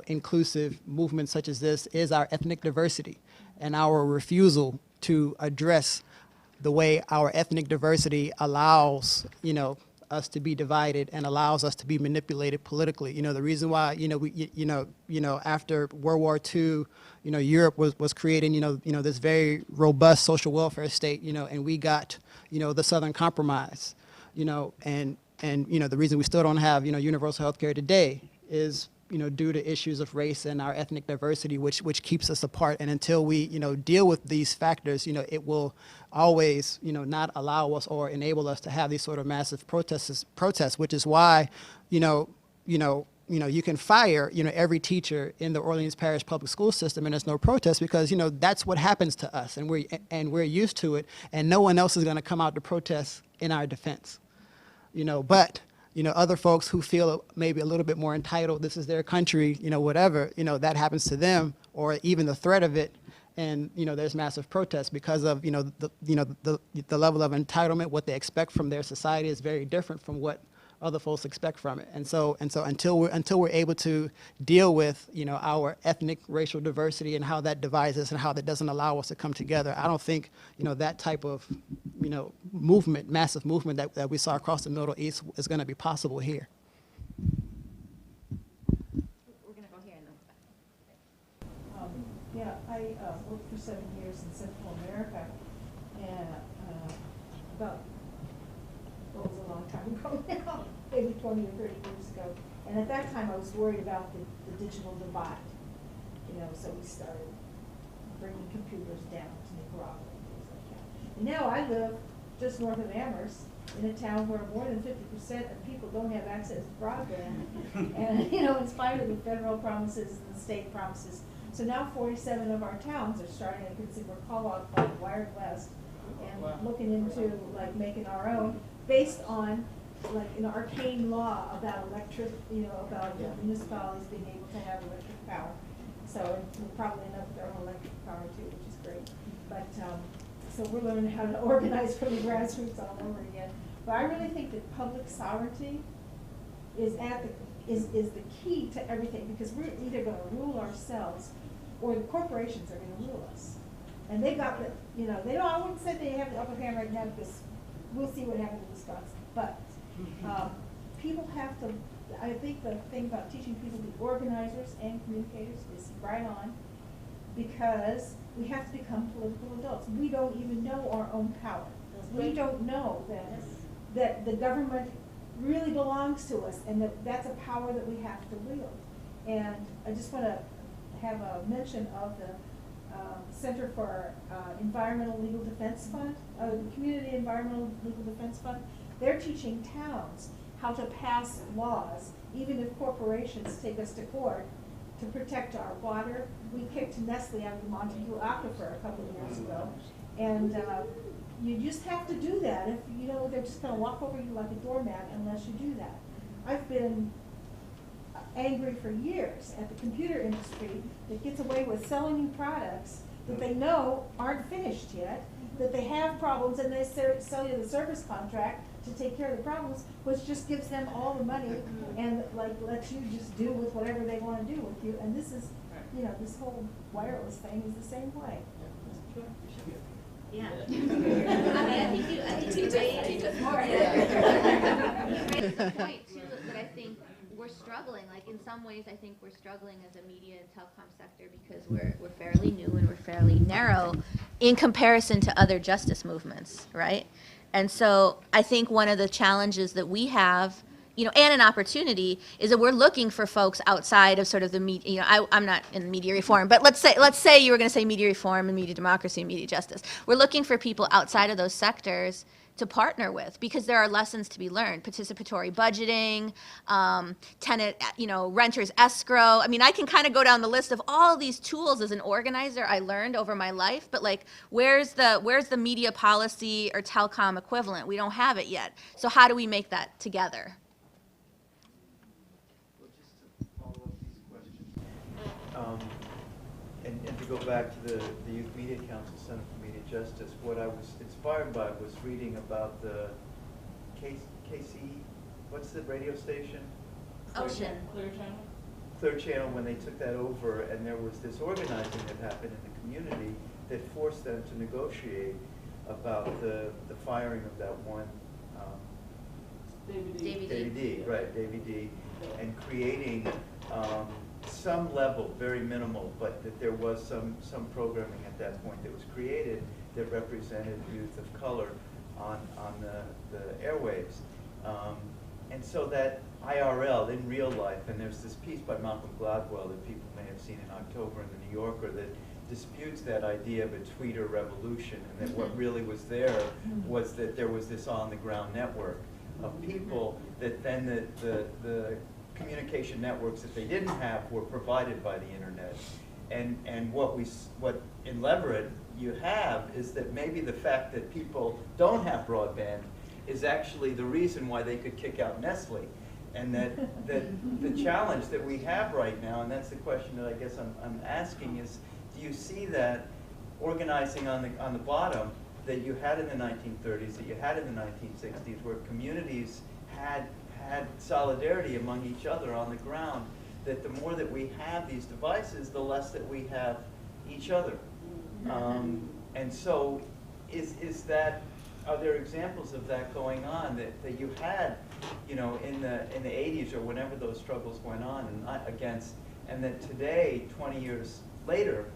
inclusive movements such as this is our ethnic diversity and our refusal to address the way our ethnic diversity allows, us to be divided and allows us to be manipulated politically. The reason why, after World War II, Europe was creating, this very robust social welfare state, and we got, the Southern Compromise, and the reason we still don't have, universal health care today is, due to issues of race and our ethnic diversity, which keeps us apart. And until we, deal with these factors, it will always, not allow us or enable us to have these sort of massive protests, which is why, you can fire, every teacher in the Orleans Parish public school system and there's no protest because, that's what happens to us and we're used to it, and no one else is going to come out to protest in our defense. But other folks who feel maybe a little bit more entitled, this is their country, whatever, that happens to them, or even the threat of it, and there's massive protests because of the level of entitlement. What they expect from their society is very different from what other folks expect from it. And so until we're able to deal with our ethnic racial diversity and how that divides us and how that doesn't allow us to come together, I don't think that type of movement, massive movement that we saw across the Middle East is going to be possible here. We're going to go here. Yeah, I worked for 7 years in Central America, and about, what was a long time ago now, maybe 20 or 30 years ago. And at that time, I was worried about the digital divide. So we started bringing computers down to Nicaragua and things like that. And now I live just north of Amherst in a town where more than 50% of people don't have access to broadband. And, in spite of the federal promises and the state promises. So now 47 of our towns are starting a consumer call-out called Wired West, and looking into making our own based on an arcane law about about municipalities being able to have electric power. So we'll probably end up with our own electric power too, which is great. But so we're learning how to organize from the grassroots all over again. But I really think that public sovereignty is the key to everything, because we're either going to rule ourselves or the corporations are going to rule us. And they've got the, I wouldn't say they have the upper hand right now because we'll see what happens in Wisconsin. But people have to, I think the thing about teaching people to be organizers and communicators is right on, because we have to become political adults. We don't even know our own power. We don't know that the government really belongs to us, and that's a power that we have to wield. And I just want to have a mention of the Center for Environmental Legal Defense Fund, Community Environmental Legal Defense Fund. They're teaching towns how to pass laws, even if corporations take us to court, to protect our water. We kicked Nestle out of the Montague Aquifer a couple of years ago. And you just have to do that. If you know, they're just gonna walk over you like a doormat unless you do that. I've been angry for years at the computer industry that gets away with selling you products that they know aren't finished yet, that they have problems, and they sell you the service contract to take care of the problems, which just gives them all the money and like lets you just do with whatever they want to do with you. And this is, you know, this whole wireless thing is the same way. Yeah. I mean, I think you raised more. You raised the point too that I think we're struggling. Like in some ways, I think we're struggling as a media and telecom sector because we're fairly new and we're fairly narrow in comparison to other justice movements, right? And so I think one of the challenges that we have, you know, and an opportunity is that we're looking for folks outside of sort of the media. You know, I'm not in media reform, but let's say you were going to say media reform and media democracy and media justice. We're looking for people outside of those sectors to partner with because there are lessons to be learned. Participatory budgeting, tenant, you know, renters escrow. I mean, I can kind of go down the list of all these tools as an organizer I learned over my life, but like, where's the media policy or telecom equivalent? We don't have it yet. So how do we make that together? Well, just to follow up these questions, and to go back to the Youth Media Council Center for Media Justice, what I was inspired by was reading about the KC, what's the radio station? Ocean. Clear Channel, when they took that over, and there was this organizing that happened in the community that forced them to negotiate about the firing of that one Davy D, right, Davy D, and creating some level, very minimal, but that there was some programming at that point that was created that represented youth of color on the airwaves. And so that IRL, in real life, and there's this piece by Malcolm Gladwell that people may have seen in October in the New Yorker that disputes that idea of a tweeter revolution, and that what really was there was that there was this on-the-ground network of people that then the communication networks that they didn't have were provided by the internet. And what in Leverett you have is that maybe the fact that people don't have broadband is actually the reason why they could kick out Nestle. And that the challenge that we have right now, and that's the question that I guess I'm asking is, do you see that organizing on the bottom that you had in the 1930s, that you had in the 1960s, where communities had solidarity among each other on the ground, that the more that we have these devices, the less that we have each other. And so is that, are there examples of that going on that you had, you know, in the 80s or whenever those struggles went on and that today, 20 years later,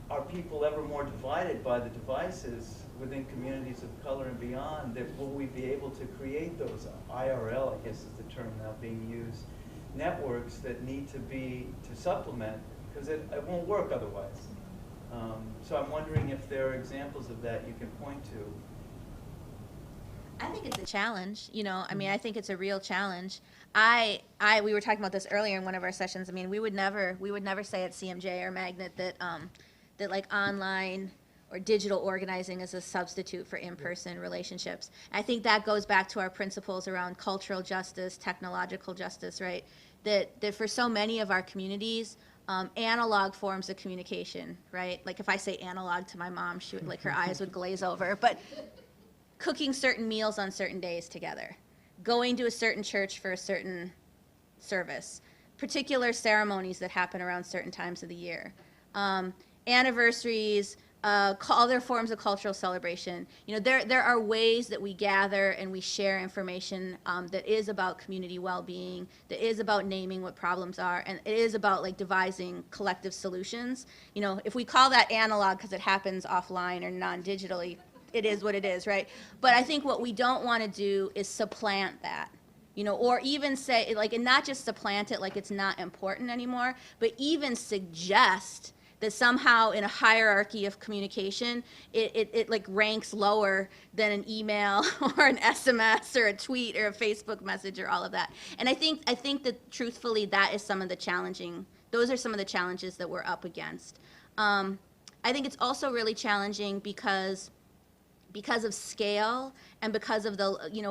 are people ever more divided by the devices within communities of color and beyond, that will we be able to create those IRL, I guess is the term now being used, networks that need to supplement, because it won't work otherwise. So I'm wondering if there are examples of that you can point to. I think it's a challenge, you know, I mean, I think it's a real challenge. We were talking about this earlier in one of our sessions. I mean, we would never say at CMJ or Magnet that like online or digital organizing is a substitute for in-person relationships. I think that goes back to our principles around cultural justice, technological justice, right? That for so many of our communities, analog forms of communication, right? Like if I say analog to my mom, she would, like her eyes would glaze over. But cooking certain meals on certain days together, going to a certain church for a certain service, particular ceremonies that happen around certain times of the year, anniversaries, other forms of cultural celebration. You know, there are ways that we gather and we share information that is about community well-being, that is about naming what problems are, and it is about like devising collective solutions. You know, if we call that analog because it happens offline or non-digitally, it is what it is, right? But I think what we don't want to do is supplant that, you know, or even say, like, and not just supplant it like it's not important anymore, but even suggest that somehow in a hierarchy of communication, it like ranks lower than an email or an SMS or a tweet or a Facebook message or all of that. And I think that truthfully, that is some of the those are some of the challenges that we're up against. I think it's also really challenging because of scale and because of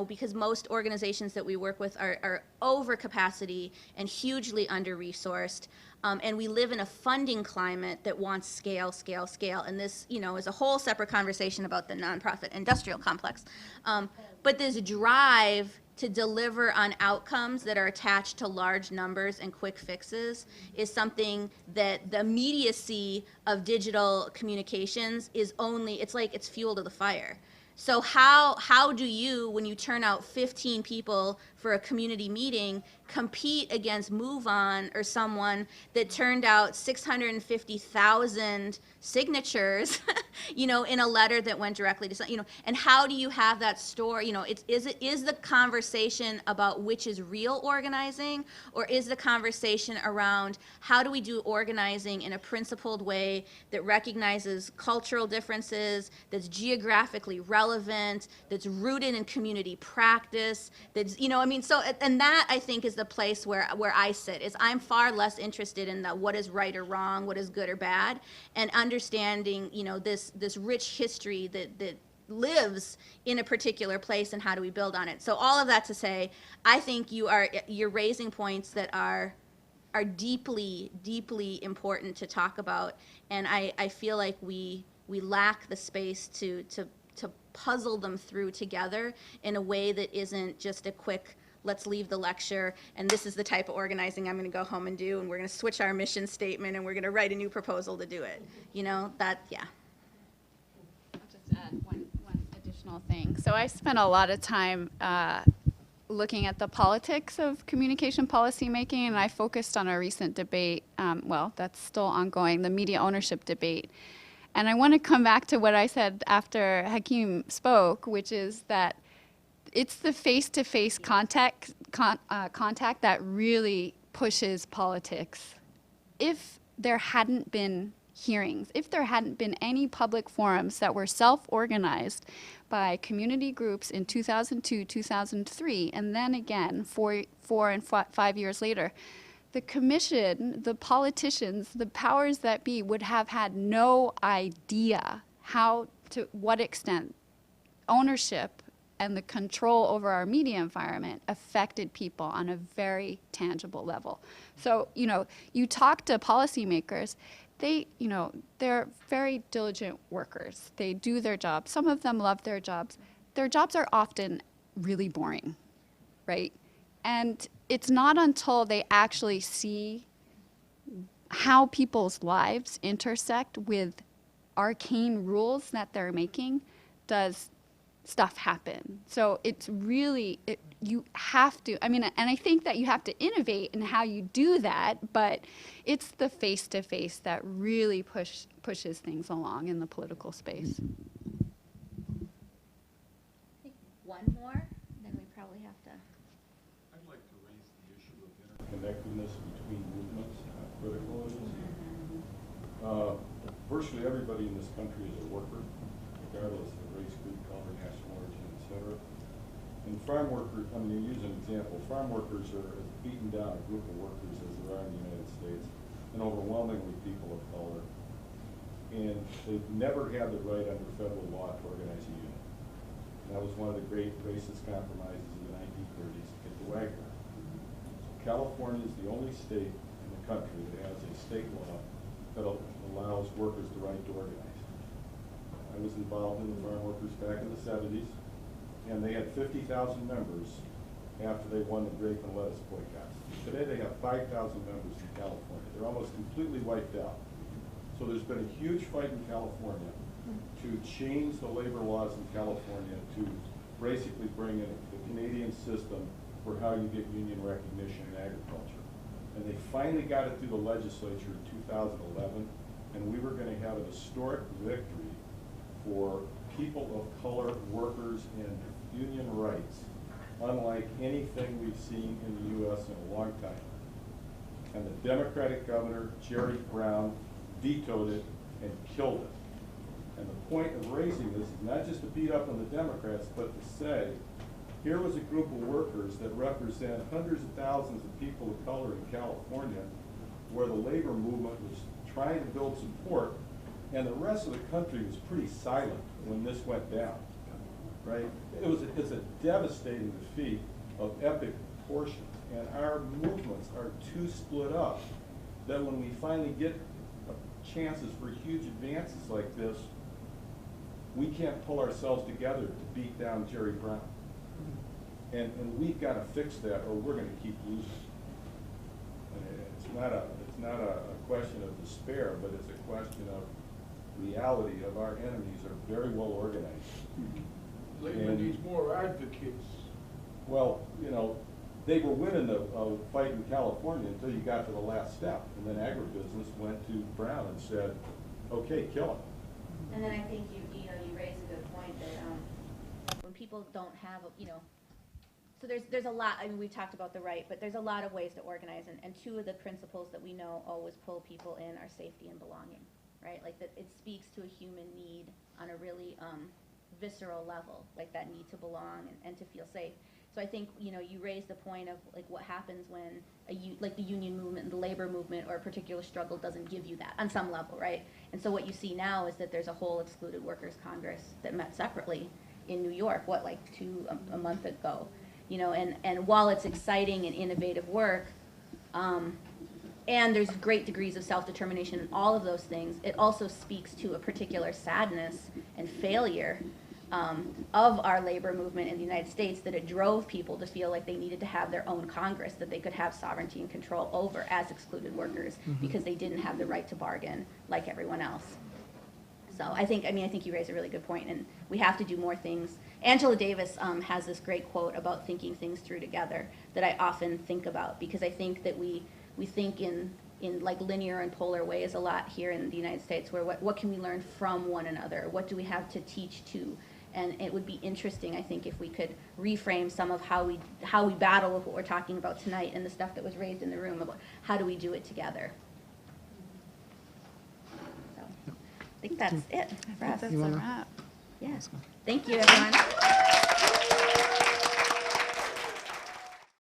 because most organizations that we work with are over capacity and hugely under-resourced. And we live in a funding climate that wants scale, scale, scale. And this, is a whole separate conversation about the nonprofit industrial complex. But this drive to deliver on outcomes that are attached to large numbers and quick fixes is something that the immediacy of digital communications is it's fuel to the fire. So how do you, when you turn out 15 people for a community meeting, compete against MoveOn or someone that turned out 650,000 signatures, in a letter that went directly to and how do you have that story? Is the conversation about which is real organizing, or is the conversation around how do we do organizing in a principled way that recognizes cultural differences, that's geographically relevant, that's rooted in community practice, that's, so, and that I think is the place where I sit, is I'm far less interested in the what is right or wrong, what is good or bad, and understanding, this rich history that lives in a particular place and how do we build on it. So all of that to say, I think you're raising points that are deeply, deeply important to talk about, and I feel like we lack the space to puzzle them through together in a way that isn't just a quick, let's leave the lecture, and this is the type of organizing I'm going to go home and do, and we're going to switch our mission statement, and we're going to write a new proposal to do it. Yeah. I'll just add one additional thing. So I spent a lot of time looking at the politics of communication policy making, and I focused on a recent debate, that's still ongoing, the media ownership debate. And I want to come back to what I said after Hakeem spoke, which is that it's the face-to-face contact that really pushes politics. If there hadn't been hearings, if there hadn't been any public forums that were self-organized by community groups in 2002, 2003, and then again 4 and 5 years later, the commission, the politicians, the powers that be would have had no idea to what extent ownership and the control over our media environment affected people on a very tangible level. So, you talk to policymakers, they're very diligent workers. They do their job. Some of them love their jobs. Their jobs are often really boring, right? And it's not until they actually see how people's lives intersect with arcane rules that they're making does stuff happen. So it's really, you have to, and I think that you have to innovate in how you do that, but it's the face-to-face that really pushes things along in the political space. One more, then we probably have to. I'd like to raise the issue of interconnectedness between movements, how critical it is. Virtually everybody in this country is a worker, regardless of race, creed, color, national origin, etc. And farm workers, to use an example, farm workers are as beaten down a group of workers as there are in the United States, and overwhelmingly people of color. And they've never had the right under federal law to organize a union. And that was one of the great racist compromises in the 1930s to get the Wagner. So California is the only state in the country that has a state law that allows workers the right to organize. I was involved in the farm workers back in the 70s, and they had 50,000 members after they won the grape and lettuce boycotts. Today they have 5,000 members in California. They're almost completely wiped out. So there's been a huge fight in California to change the labor laws in California to basically bring in the Canadian system for how you get union recognition in agriculture. And they finally got it through the legislature in 2011, and we were going to have a historic victory for people of color, workers, and union rights, unlike anything we've seen in the U.S. in a long time. And the Democratic governor, Jerry Brown, vetoed it and killed it. And the point of raising this is not just to beat up on the Democrats, but to say, here was a group of workers that represent hundreds of thousands of people of color in California, where the labor movement was trying to build support, and the rest of the country was pretty silent when this went down, right? It's a devastating defeat of epic proportions, and our movements are too split up that when we finally get chances for huge advances like this, we can't pull ourselves together to beat down Jerry Brown. And we've got to fix that, or we're going to keep losing. And it's not a question of despair, but it's a question of reality of our enemies are very well organized. Labor needs more advocates. Well, you know, they were winning the fight in California until you got to the last step, and then agribusiness went to Brown and said, okay, kill it. And then I think you raise a good point that when people don't have, so there's a lot, I mean, we've talked about the right, but there's a lot of ways to organize, and two of the principles that we know always pull people in are safety and belonging, right? Like that it speaks to a human need on a really visceral level, like that need to belong and to feel safe. So I think, you raise the point of like what happens when like the union movement, the labor movement, or a particular struggle doesn't give you that on some level, right? And so what you see now is that there's a whole excluded workers Congress that met separately in New York, a month ago, and while it's exciting and innovative work, and there's great degrees of self-determination in all of those things, it also speaks to a particular sadness and failure of our labor movement in the United States, that it drove people to feel like they needed to have their own Congress that they could have sovereignty and control over as excluded workers, because they didn't have the right to bargain like everyone else. So I think you raise a really good point, and we have to do more things. Angela Davis has this great quote about thinking things through together that I often think about, because I think that we think in like linear and polar ways a lot here in the United States, where what can we learn from one another? What do we have to teach to? And it would be interesting, I think, if we could reframe some of how we battle with what we're talking about tonight and the stuff that was raised in the room about how do we do it together. So I think that's it for us. That's a wrap. Yes. Thank you, everyone.